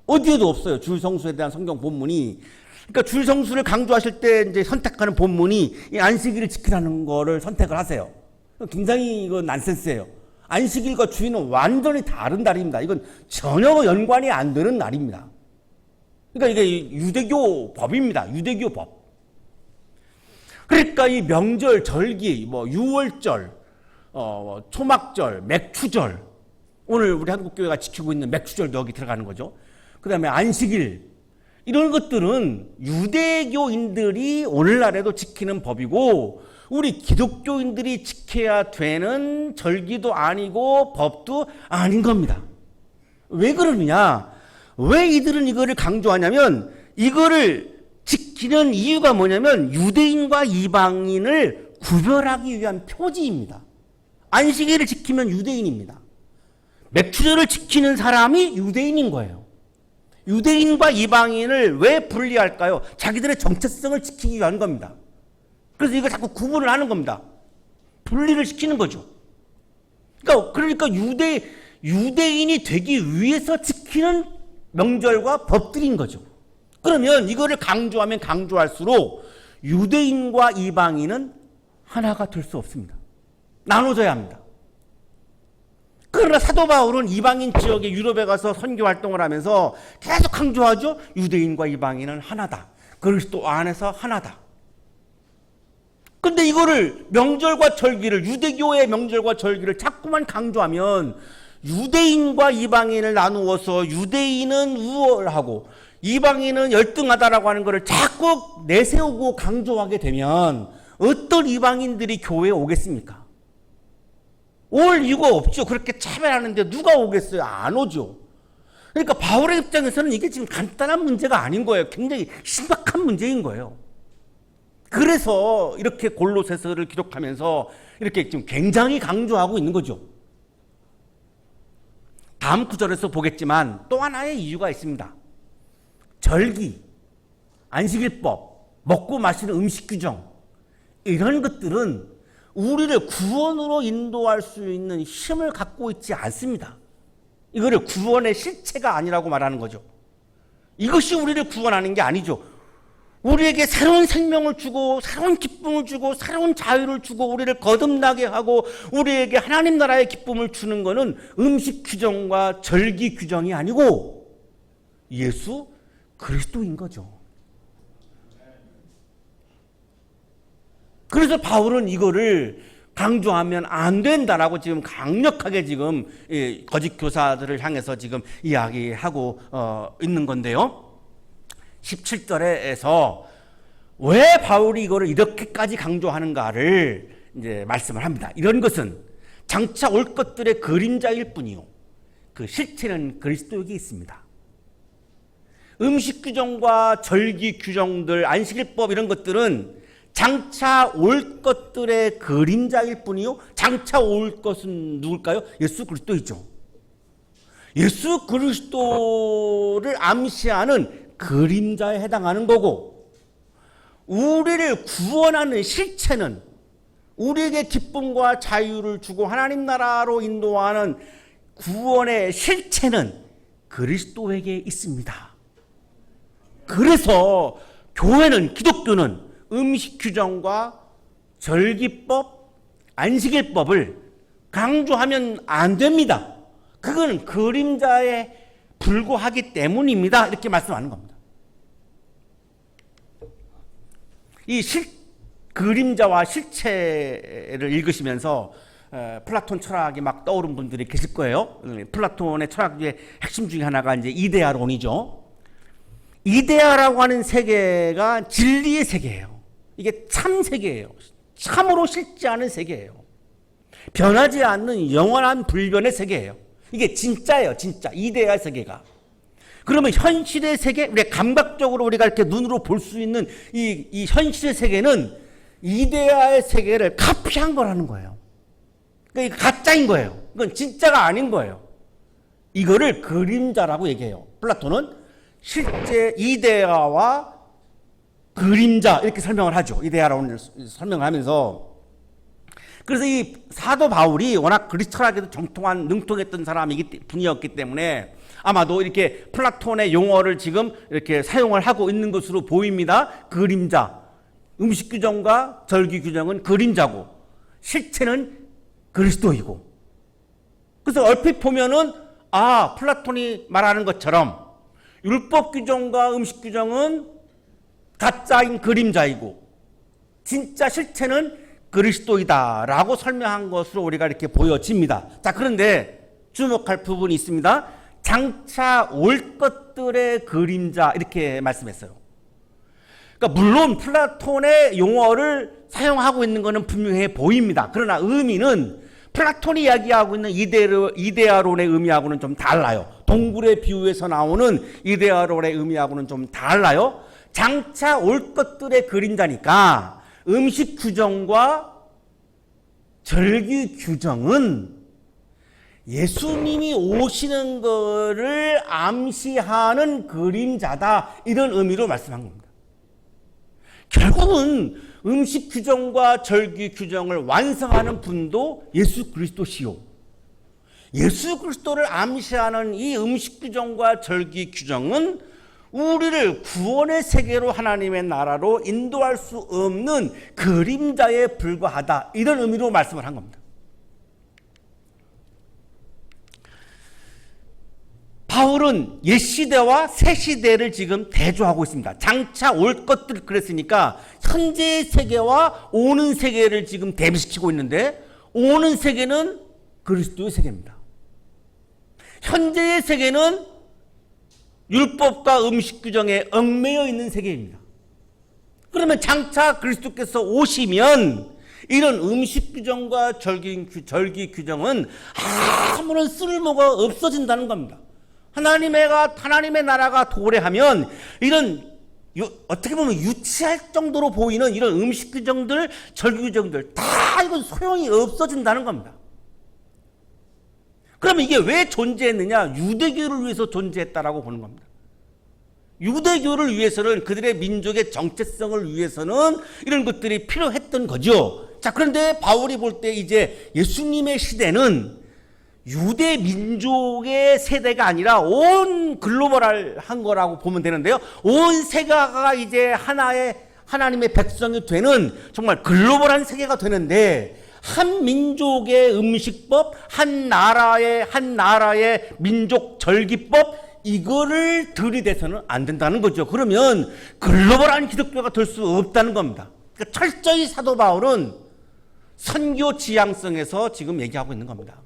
어디에도 없어요. 주일 성수에 대한 성경 본문이. 그러니까 주일 성수를 강조하실 때 이제 선택하는 본문이 이 안식일을 지키라는 거를 선택을 하세요. 굉장히 이건 난센스예요. 안식일과 주일은 완전히 다른 날입니다. 이건 전혀 연관이 안 되는 날입니다. 그러니까 이게 유대교 법입니다. 유대교 법. 그러니까 이 명절, 절기, 뭐 유월절, 초막절, 맥추절, 오늘 우리 한국교회가 지키고 있는 맥추절도 여기 들어가는 거죠. 그 다음에 안식일, 이런 것들은 유대교인들이 오늘날에도 지키는 법이고 우리 기독교인들이 지켜야 되는 절기도 아니고 법도 아닌 겁니다. 왜 그러느냐? 왜 이들은 이거를 강조하냐면 이거를 지키는 이유가 뭐냐면 유대인과 이방인을 구별하기 위한 표지입니다. 안식일을 지키면 유대인입니다. 맥추절을 지키는 사람이 유대인인 거예요. 유대인과 이방인을 왜 분리할까요? 자기들의 정체성을 지키기 위한 겁니다. 그래서 이걸 자꾸 구분을 하는 겁니다. 분리를 시키는 거죠. 그러니까 유대인이 되기 위해서 지키는 명절과 법들인 거죠. 그러면 이거를 강조하면 강조할수록 유대인과 이방인은 하나가 될 수 없습니다. 나눠져야 합니다. 그러나 사도 바울은 이방인 지역의 유럽에 가서 선교 활동을 하면서 계속 강조하죠. 유대인과 이방인은 하나다. 그리스도 안에서 하나다. 근데 이거를 명절과 절기를 유대교의 명절과 절기를 자꾸만 강조하면 유대인과 이방인을 나누어서 유대인은 우월하고 이방인은 열등하다라고 하는 것을 자꾸 내세우고 강조하게 되면 어떤 이방인들이 교회에 오겠습니까? 올 이유가 없죠. 그렇게 차별하는데 누가 오겠어요? 안 오죠. 그러니까 바울의 입장에서는 이게 지금 간단한 문제가 아닌 거예요. 굉장히 심각한 문제인 거예요. 그래서 이렇게 골로새서를 기록하면서 이렇게 지금 굉장히 강조하고 있는 거죠. 다음 구절에서 보겠지만 또 하나의 이유가 있습니다. 절기, 안식일법, 먹고 마시는 음식 규정, 이런 것들은 우리를 구원으로 인도할 수 있는 힘을 갖고 있지 않습니다. 이거를 구원의 실체가 아니라고 말하는 거죠. 이것이 우리를 구원하는 게 아니죠. 우리에게 새로운 생명을 주고 새로운 기쁨을 주고 새로운 자유를 주고 우리를 거듭나게 하고 우리에게 하나님 나라의 기쁨을 주는 것은 음식 규정과 절기 규정이 아니고 예수 그리스도인 거죠. 그래서 바울은 이거를 강조하면 안 된다라고 지금 강력하게 지금 거짓 교사들을 향해서 지금 이야기하고 있는 건데요. 17절에서 왜 바울이 이거를 이렇게까지 강조하는가를 이제 말씀을 합니다. 이런 것은 장차 올 것들의 그림자일 뿐이요. 그 실체는 그리스도에게 있습니다. 음식 규정과 절기 규정들, 안식일법 이런 것들은 장차 올 것들의 그림자일 뿐이요. 장차 올 것은 누굴까요? 예수 그리스도이죠. 예수 그리스도를 암시하는 그림자에 해당하는 거고 우리를 구원하는 실체는 우리에게 기쁨과 자유를 주고 하나님 나라로 인도하는 구원의 실체는 그리스도에게 있습니다. 그래서 교회는 기독교는 음식 규정과 절기법, 안식일법을 강조하면 안 됩니다. 그건 그림자에 불과하기 때문입니다. 이렇게 말씀하는 겁니다. 이 그림자와 실체를 읽으시면서 플라톤 철학이 막 떠오른 분들이 계실 거예요. 플라톤의 철학의 핵심 중에 하나가 이제 이데아론이죠. 이데아라고 하는 세계가 진리의 세계예요. 이게 참 세계예요. 참으로 실제하는 세계예요. 변하지 않는 영원한 불변의 세계예요. 이게 진짜예요. 진짜 이데아 세계가. 그러면 현실의 세계, 우리 감각적으로 우리가 이렇게 눈으로 볼 수 있는 이 현실의 세계는 이데아의 세계를 카피한 거라는 거예요. 그러니까 이거 가짜인 거예요. 이건 진짜가 아닌 거예요. 이거를 그림자라고 얘기해요. 플라톤은 실제 이데아와 그림자 이렇게 설명을 하죠. 이데아라고 설명을 하면서. 그래서 이 사도 바울이 워낙 그리스 철학에도 능통했던 분이었기 때문에 아마도 이렇게 플라톤의 용어를 지금 이렇게 사용을 하고 있는 것으로 보입니다. 그림자. 음식 규정과 절기 규정은 그림자고 실체는 그리스도이고. 그래서 얼핏 보면은 플라톤이 말하는 것처럼 율법 규정과 음식 규정은 가짜인 그림자이고 진짜 실체는 그리스도이다라고 설명한 것으로 우리가 이렇게 보여집니다. 자, 그런데 주목할 부분이 있습니다. 장차 올 것들의 그림자 이렇게 말씀했어요. 그러니까 물론 플라톤의 용어를 사용하고 있는 것은 분명해 보입니다. 그러나 의미는 플라톤이 이야기하고 있는 이데아론의 의미하고는 좀 달라요. 동굴의 비유에서 나오는 이데아론의 의미하고는 좀 달라요. 장차 올 것들의 그림자니까 음식 규정과 절기 규정은 예수님이 오시는 것을 암시하는 그림자다, 이런 의미로 말씀한 겁니다. 결국은 음식 규정과 절기 규정을 완성하는 분도 예수 그리스도시요, 예수 그리스도를 암시하는 이 음식 규정과 절기 규정은 우리를 구원의 세계로 하나님의 나라로 인도할 수 없는 그림자에 불과하다, 이런 의미로 말씀을 한 겁니다. 바울은 옛시대와 새시대를 지금 대조하고 있습니다. 장차 올 것들 그랬으니까 현재의 세계와 오는 세계를 지금 대비시키고 있는데, 오는 세계는 그리스도의 세계입니다. 현재의 세계는 율법과 음식 규정에 얽매여 있는 세계입니다. 그러면 장차 그리스도께서 오시면 이런 음식 규정과 절기 규정은 아무런 쓸모가 없어진다는 겁니다. 하나님의 나라가 도래하면 이런 어떻게 보면 유치할 정도로 보이는 이런 음식 규정들, 절기 규정들 다 이건 소용이 없어진다는 겁니다. 그러면 이게 왜 존재했느냐? 유대교를 위해서 존재했다라고 보는 겁니다. 유대교를 위해서는, 그들의 민족의 정체성을 위해서는 이런 것들이 필요했던 거죠. 자, 그런데 바울이 볼 때 이제 예수님의 시대는 유대 민족의 세대가 아니라 온 글로벌한 거라고 보면 되는데요. 온 세계가 이제 하나님의 백성이 되는 정말 글로벌한 세계가 되는데, 한 민족의 음식법, 한 나라의 민족 절기법, 이거를 들이대서는 안 된다는 거죠. 그러면 글로벌한 기독교가 될 수 없다는 겁니다. 그러니까 철저히 사도 바울은 선교 지향성에서 지금 얘기하고 있는 겁니다.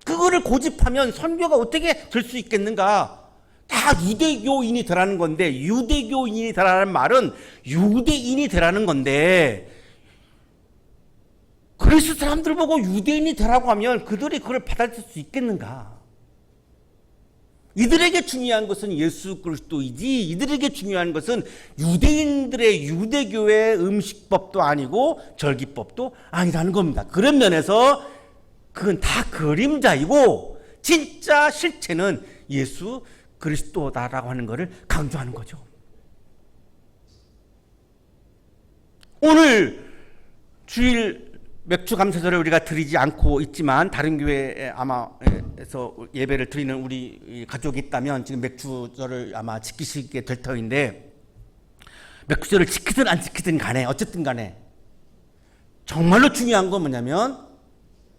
그거를 고집하면 선교가 어떻게 될 수 있겠는가? 다 유대교인이 되라는 건데, 유대교인이 되라는 말은 유대인이 되라는 건데, 그리스 사람들 보고 유대인이 되라고 하면 그들이 그걸 받아들일 수 있겠는가? 이들에게 중요한 것은 예수 그리스도이지, 이들에게 중요한 것은 유대인들의 유대교의 음식법도 아니고 절기법도 아니라는 겁니다. 그런 면에서 그건 다 그림자이고 진짜 실체는 예수 그리스도다라고 하는 것을 강조하는 거죠. 오늘 주일 맥주 감사절을 우리가 드리지 않고 있지만 다른 교회에 아마에서 예배를 드리는 우리 가족이 있다면 지금 맥주절을 아마 지키시게 될 터인데, 맥주절을 지키든 안 지키든 간에 어쨌든 간에 정말로 중요한 건 뭐냐면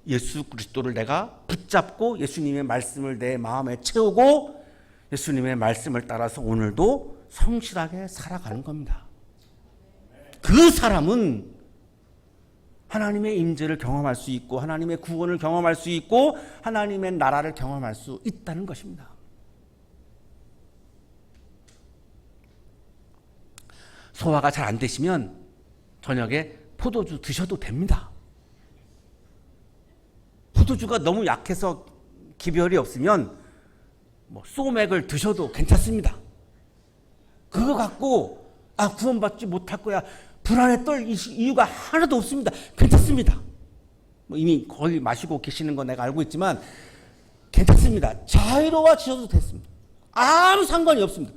예수 그리스도를 내가 붙잡고 예수님의 말씀을 내 마음에 채우고 예수님의 말씀을 따라서 오늘도 성실하게 살아가는 겁니다. 그 사람은 하나님의 임재를 경험할 수 있고 하나님의 구원을 경험할 수 있고 하나님의 나라를 경험할 수 있다는 것입니다. 소화가 잘 안 되시면 저녁에 포도주 드셔도 됩니다. 포도주가 너무 약해서 기별이 없으면 뭐 소맥을 드셔도 괜찮습니다. 그거 갖고 구원받지 못할 거야 불안에 떨 이유가 하나도 없습니다. 괜찮습니다. 뭐 이미 거의 마시고 계시는 거 내가 알고 있지만 괜찮습니다. 자유로워지셔도 됐습니다. 아무 상관이 없습니다.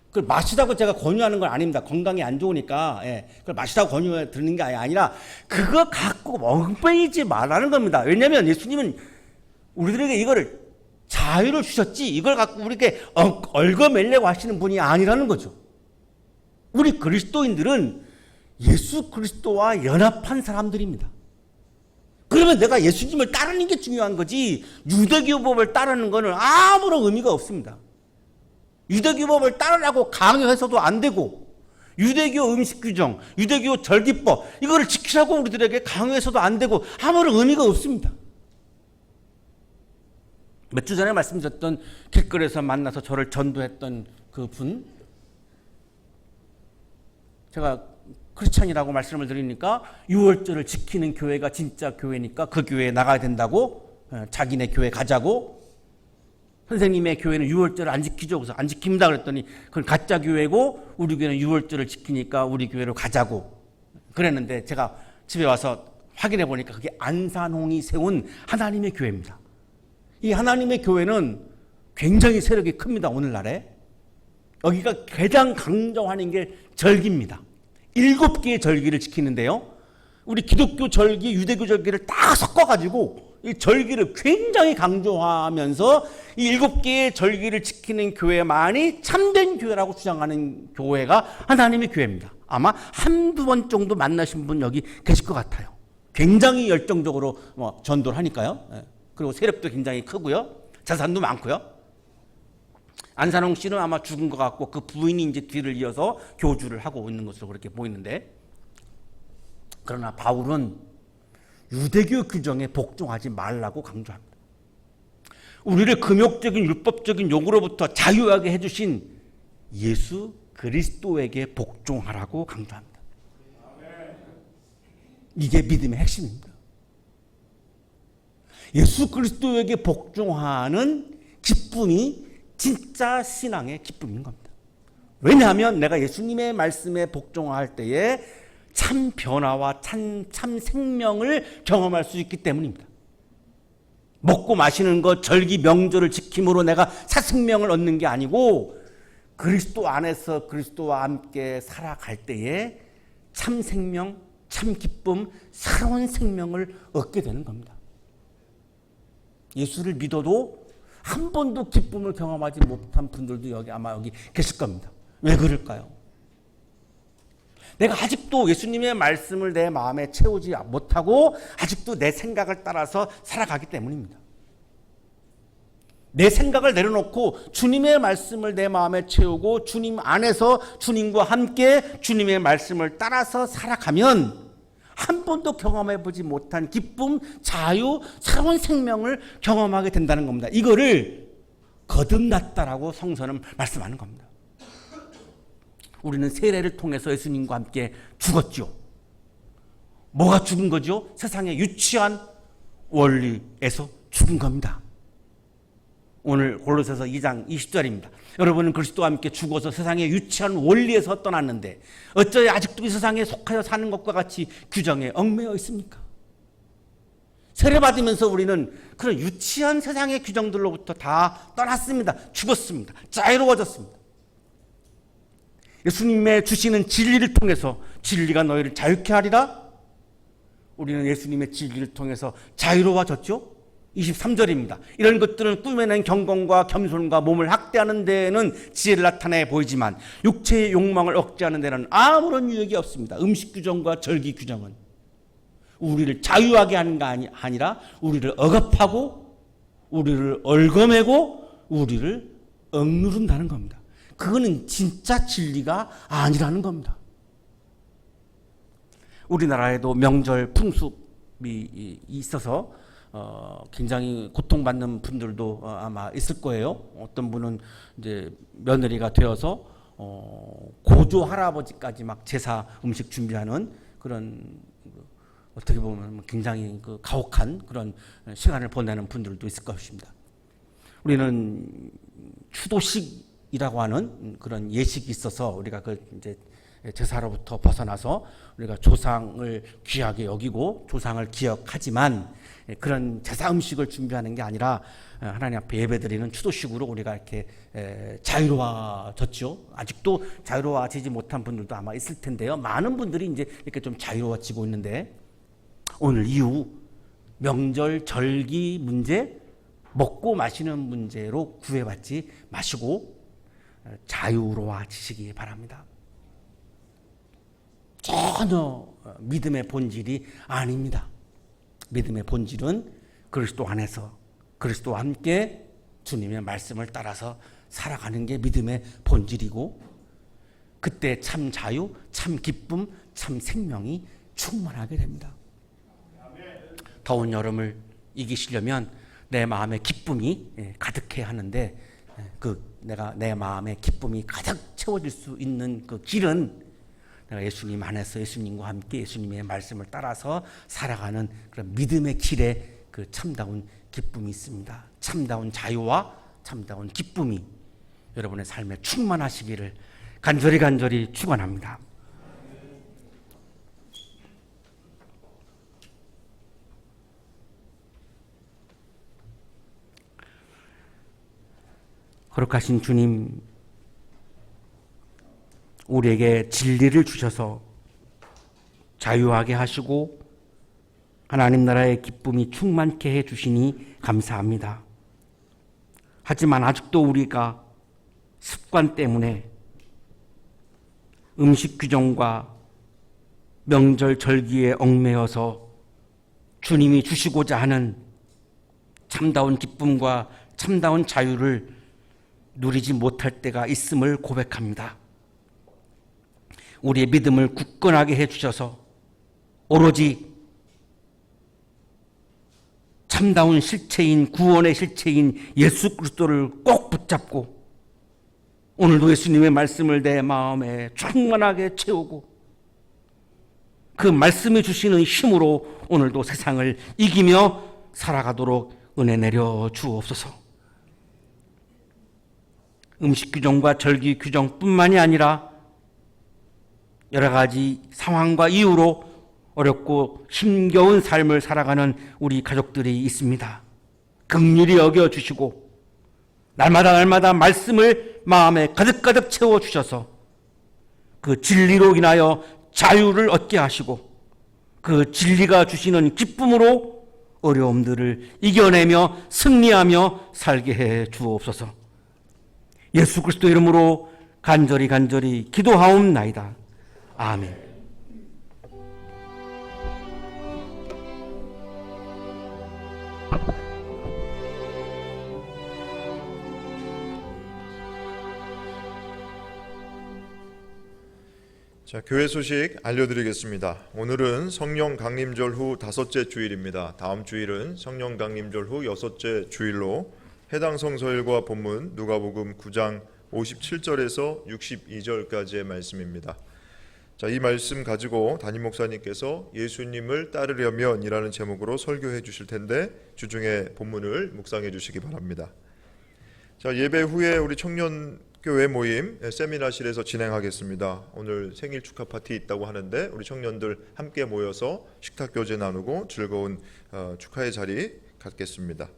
그걸 마시라고 제가 권유하는 건 아닙니다. 건강에 안 좋으니까 그걸 마시라고 권유드리는 게 아니라 그거 갖고 멍청이지 말라는 겁니다. 왜냐하면 예수님은 우리들에게 이거를 자유를 주셨지 이걸 갖고 우리에게 얽어매려고 하시는 분이 아니라는 거죠. 우리 그리스도인들은 예수 그리스도와 연합한 사람들입니다. 그러면 내가 예수님을 따르는 게 중요한 거지 유대교법을 따르는 거는 아무런 의미가 없습니다. 유대교법을 따르라고 강요해서도 안 되고 유대교 음식 규정, 유대교 절기법 이거를 지키라고 우리들에게 강요해서도 안 되고 아무런 의미가 없습니다. 몇 주 전에 말씀드렸던 길거리에서 만나서 저를 전도했던 그 분, 제가 크리스찬이라고 말씀을 드리니까 6월절을 지키는 교회가 진짜 교회니까 그 교회에 나가야 된다고, 자기네 교회 가자고, 선생님의 교회는 6월절을 안 지키죠. 그래서 안 지킵니다 그랬더니 그건 가짜 교회고 우리 교회는 6월절을 지키니까 우리 교회로 가자고 그랬는데 제가 집에 와서 확인해 보니까 그게 안산홍이 세운 하나님의 교회입니다. 이 하나님의 교회는 굉장히 세력이 큽니다. 오늘날에 여기가 가장 강조하는 게 절기입니다. 7개의 절기를 지키는데요, 우리 기독교 절기, 유대교 절기를 딱 섞어가지고 이 절기를 굉장히 강조하면서 이 7개의 절기를 지키는 교회만이 참된 교회라고 주장하는 교회가 하나님의 교회입니다. 아마 한두 번 정도 만나신 분 여기 계실 것 같아요. 굉장히 열정적으로 전도를 하니까요. 그리고 세력도 굉장히 크고요. 자산도 많고요. 안산홍 씨는 아마 죽은 것 같고 그 부인이 이제 뒤를 이어서 교주를 하고 있는 것으로 그렇게 보이는데, 그러나 바울은 유대교 규정에 복종하지 말라고 강조합니다. 우리를 금욕적인 율법적인 요구로부터 자유하게 해주신 예수 그리스도에게 복종하라고 강조합니다. 이게 믿음의 핵심입니다. 예수 그리스도에게 복종하는 기쁨이 진짜 신앙의 기쁨인 겁니다. 왜냐하면 내가 예수님의 말씀에 복종할 때에 참 변화와 참 생명을 경험할 수 있기 때문입니다. 먹고 마시는 것, 절기, 명절을 지킴으로 내가 새 생명을 얻는 게 아니고 그리스도 안에서 그리스도와 함께 살아갈 때에 참 생명, 참 기쁨, 새로운 생명을 얻게 되는 겁니다. 예수를 믿어도 한 번도 기쁨을 경험하지 못한 분들도 아마 여기 계실 겁니다. 왜 그럴까요? 내가 아직도 예수님의 말씀을 내 마음에 채우지 못하고 아직도 내 생각을 따라서 살아가기 때문입니다. 내 생각을 내려놓고 주님의 말씀을 내 마음에 채우고 주님 안에서 주님과 함께 주님의 말씀을 따라서 살아가면 한 번도 경험해보지 못한 기쁨, 자유, 새로운 생명을 경험하게 된다는 겁니다. 이거를 거듭났다라고 성서는 말씀하는 겁니다. 우리는 세례를 통해서 예수님과 함께 죽었죠. 뭐가 죽은 거죠? 세상의 유치한 원리에서 죽은 겁니다. 오늘 골로새서 2장 20절입니다. 여러분은 그리스도와 함께 죽어서 세상의 유치한 원리에서 떠났는데 어쩌여 아직도 이 세상에 속하여 사는 것과 같이 규정에 얽매여 있습니까? 세례받으면서 우리는 그런 유치한 세상의 규정들로부터 다 떠났습니다. 죽었습니다. 자유로워졌습니다. 예수님의 주시는 진리를 통해서 진리가 너희를 자유케 하리라. 우리는 예수님의 진리를 통해서 자유로워졌죠. 23절입니다. 이런 것들은 꾸며낸 경건과 겸손과 몸을 학대하는 데에는 지혜를 나타내 보이지만 육체의 욕망을 억제하는 데는 아무런 유익이 없습니다. 음식 규정과 절기 규정은 우리를 자유하게 하는 게 아니라 우리를 억압하고 우리를 얽어매고 우리를 억누른다는 겁니다. 그거는 진짜 진리가 아니라는 겁니다. 우리나라에도 명절 풍습이 있어서 굉장히 고통받는 분들도 아마 있을 거예요. 어떤 분은 이제 며느리가 되어서 고조 할아버지까지 막 제사 음식 준비하는 그런 어떻게 보면 굉장히 가혹한 그런 시간을 보내는 분들도 있을 것입니다. 우리는 추도식이라고 하는 그런 예식이 있어서 우리가 그 이제 제사로부터 벗어나서 우리가 조상을 귀하게 여기고 조상을 기억하지만 그런 제사 음식을 준비하는 게 아니라 하나님 앞에 예배드리는 추도식으로 우리가 이렇게 자유로워졌죠. 아직도 자유로워지지 못한 분들도 아마 있을 텐데요. 많은 분들이 이제 이렇게 좀 자유로워지고 있는데 오늘 이후 명절 절기 문제, 먹고 마시는 문제로 구애받지 마시고 자유로워지시기 바랍니다. 전혀 믿음의 본질이 아닙니다. 믿음의 본질은 그리스도 안에서 그리스도와 함께 주님의 말씀을 따라서 살아가는 게 믿음의 본질이고 그때 참 자유, 참 기쁨, 참 생명이 충만하게 됩니다. 더운 여름을 이기시려면 내 마음에 기쁨이 가득해야 하는데 내가 내 마음에 기쁨이 가득 채워질 수 있는 그 길은 내가 예수님 안에서 예수님과 함께 예수님의 말씀을 따라서 살아가는 그런 믿음의 길에 그 참다운 기쁨이 있습니다. 참다운 자유와 참다운 기쁨이 여러분의 삶에 충만하시기를 간절히 축원합니다. 거룩하신 주님, 우리에게 진리를 주셔서 자유하게 하시고 하나님 나라의 기쁨이 충만케 해 주시니 감사합니다. 하지만 아직도 우리가 습관 때문에 음식 규정과 명절 절기에 얽매여서 주님이 주시고자 하는 참다운 기쁨과 참다운 자유를 누리지 못할 때가 있음을 고백합니다. 우리의 믿음을 굳건하게 해주셔서 오로지 참다운 실체인 구원의 실체인 예수 그리스도를 꼭 붙잡고 오늘도 예수님의 말씀을 내 마음에 충만하게 채우고 그 말씀이 주시는 힘으로 오늘도 세상을 이기며 살아가도록 은혜 내려 주옵소서. 음식 규정과 절기 규정뿐만이 아니라 여러 가지 상황과 이유로 어렵고 힘겨운 삶을 살아가는 우리 가족들이 있습니다. 긍휼히 여겨주시고 날마다 말씀을 마음에 가득 채워주셔서 그 진리로 인하여 자유를 얻게 하시고 그 진리가 주시는 기쁨으로 어려움들을 이겨내며 승리하며 살게 해 주옵소서. 예수 그리스도 이름으로 간절히 기도하옵나이다. 아멘. 자, 교회 소식 알려드리겠습니다. 오늘은 성령 강림절 후 5째 주일입니다. 다음 주일은 성령 강림절 후 6째 주일로 해당 성서일과 본문 누가복음 9장 57절에서 62절까지의 말씀입니다. 자, 이 말씀 가지고 담임 목사님께서 예수님을 따르려면이라는 제목으로 설교해 주실 텐데 주중에 본문을 묵상해 주시기 바랍니다. 자, 예배 후에 우리 청년교회 모임 세미나실에서 진행하겠습니다. 오늘 생일 축하 파티 있다고 하는데 우리 청년들 함께 모여서 식탁 교제 나누고 즐거운 축하의 자리 갖겠습니다.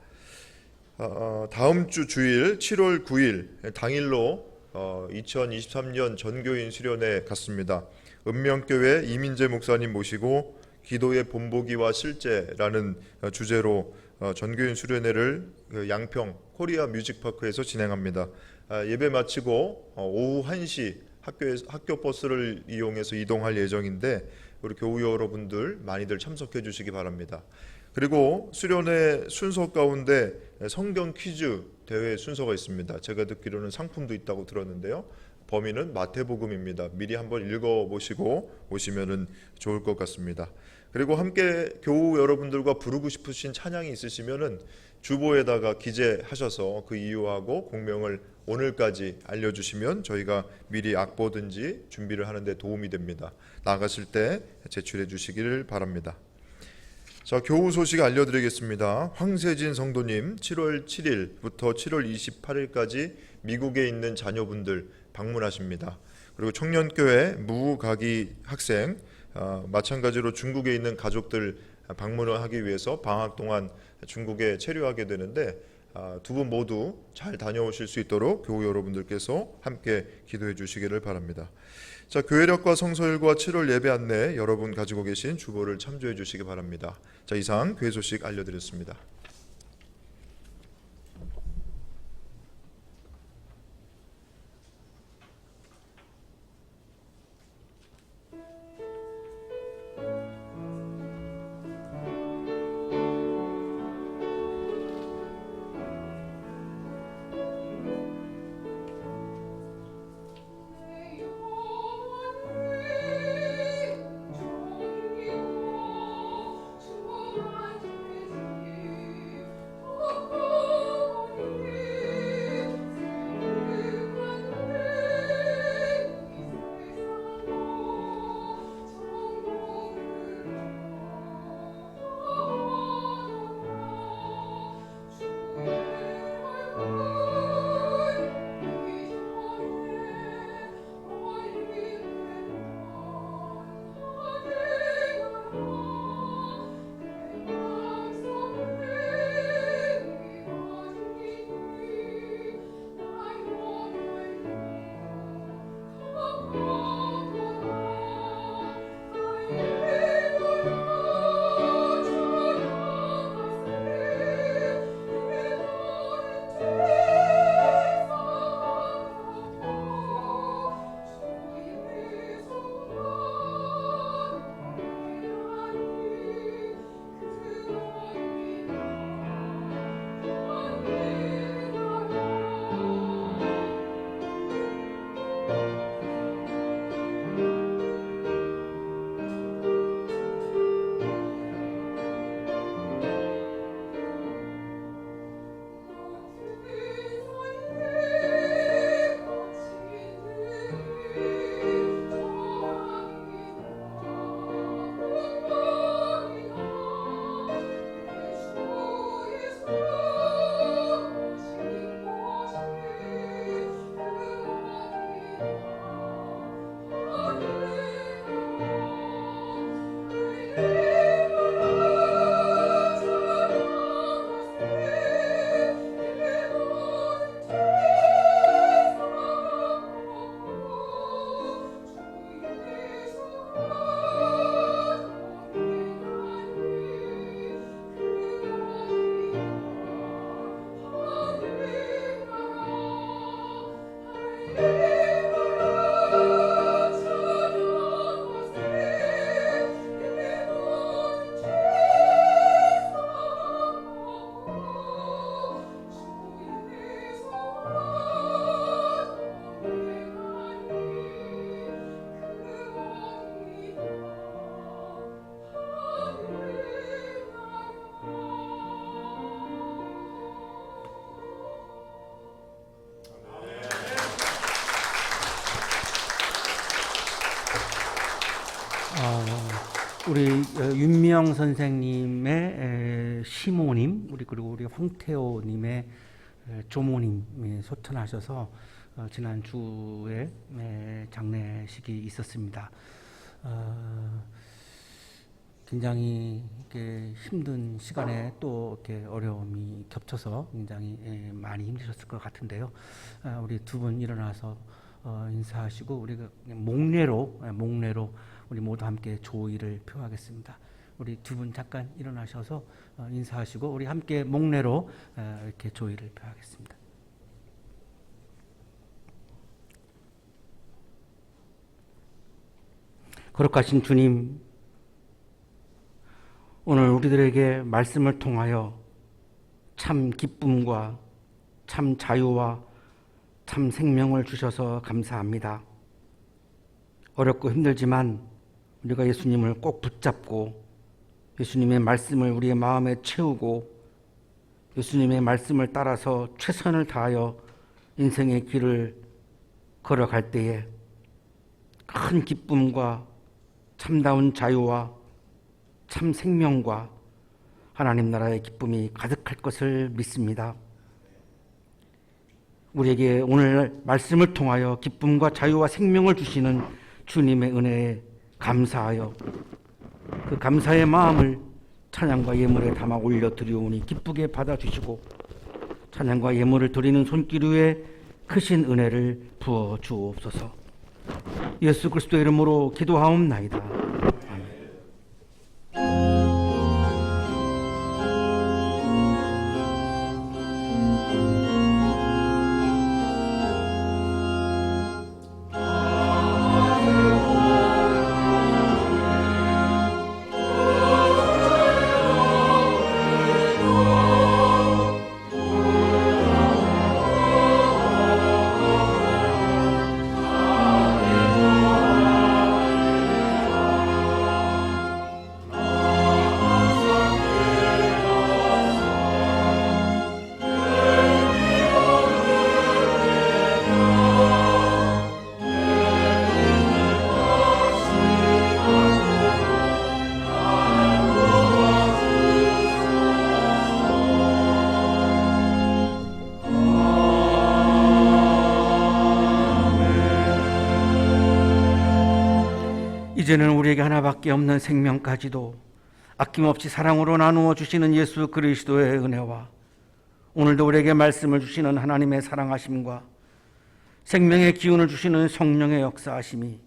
다음 주 주일 7월 9일 당일로 2023년 전교인 수련회 갔습니다. 은명교회 이민재 목사님 모시고 기도의 본보기와 실제라는 주제로 전교인 수련회를 양평 코리아 뮤직파크에서 진행합니다. 예배 마치고 오후 1시 학교 버스를 이용해서 이동할 예정인데 우리 교우 여러분들 많이들 참석해 주시기 바랍니다. 그리고 수련회 순서 가운데 성경 퀴즈 대회 순서가 있습니다. 제가 듣기로는 상품도 있다고 들었는데요. 범위는 마태복음입니다. 미리 한번 읽어보시고 오시면 좋을 것 같습니다. 그리고 함께 교우 여러분들과 부르고 싶으신 찬양이 있으시면 주보에다가 기재하셔서 그 이유하고 공명을 오늘까지 알려주시면 저희가 미리 악보든지 준비를 하는 데 도움이 됩니다. 나가실 때 제출해 주시기를 바랍니다. 자, 교우 소식 알려드리겠습니다. 황세진 성도님 7월 7일부터 7월 28일까지 미국에 있는 자녀분들 방문하십니다. 그리고 청년교회 무가기 학생 마찬가지로 중국에 있는 가족들 방문을 하기 위해서 방학 동안 중국에 체류하게 되는데 두 분 모두 잘 다녀오실 수 있도록 교우 여러분들께서 함께 기도해 주시기를 바랍니다. 자, 교회력과 성서일과 7월 예배 안내 여러분 가지고 계신 주보를 참조해 주시기 바랍니다. 자, 이상 교회 소식 알려드렸습니다. 우리 윤미영 선생님의 시모님, 그리고 우리 황태호님의 조모님이 소천하셔서 지난 주에 장례식이 있었습니다. 굉장히 이렇게 힘든 시간에 또 이렇게 어려움이 겹쳐서 굉장히 많이 힘드셨을 것 같은데요. 우리 두 분 일어나서 인사하시고 우리가 목례로 우리 모두 함께 조의를 표하겠습니다. 우리 두 분 잠깐 일어나셔서 인사하시고 우리 함께 목례로 이렇게 조의를 표하겠습니다. 거룩하신 주님, 오늘 우리들에게 말씀을 통하여 참 기쁨과 참 자유와 참 생명을 주셔서 감사합니다. 어렵고 힘들지만 우리가 예수님을 꼭 붙잡고 예수님의 말씀을 우리의 마음에 채우고 예수님의 말씀을 따라서 최선을 다하여 인생의 길을 걸어갈 때에 큰 기쁨과 참다운 자유와 참 생명과 하나님 나라의 기쁨이 가득할 것을 믿습니다. 우리에게 오늘 말씀을 통하여 기쁨과 자유와 생명을 주시는 주님의 은혜에 감사하여 그 감사의 마음을 찬양과 예물에 담아 올려드리오니 기쁘게 받아주시고 찬양과 예물을 드리는 손길 위에 크신 은혜를 부어 주옵소서. 예수 그리스도의 이름으로 기도하옵나이다. 아멘. 이제는 우리에게 하나밖에 없는 생명까지도 아낌없이 사랑으로 나누어 주시는 예수 그리스도의 은혜와 오늘도 우리에게 말씀을 주시는 하나님의 사랑하심과 생명의 기운을 주시는 성령의 역사하심이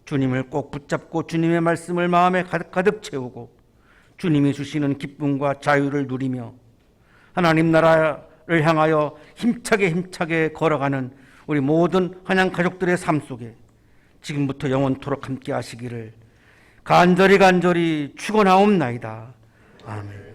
주님을 꼭 붙잡고 주님의 말씀을 마음에 가득 채우고 주님이 주시는 기쁨과 자유를 누리며 하나님 나라를 향하여 힘차게 걸어가는 우리 모든 한양 가족들의 삶 속에 지금부터 영원토록 함께 하시기를 간절히 축원하옵나이다. 아멘.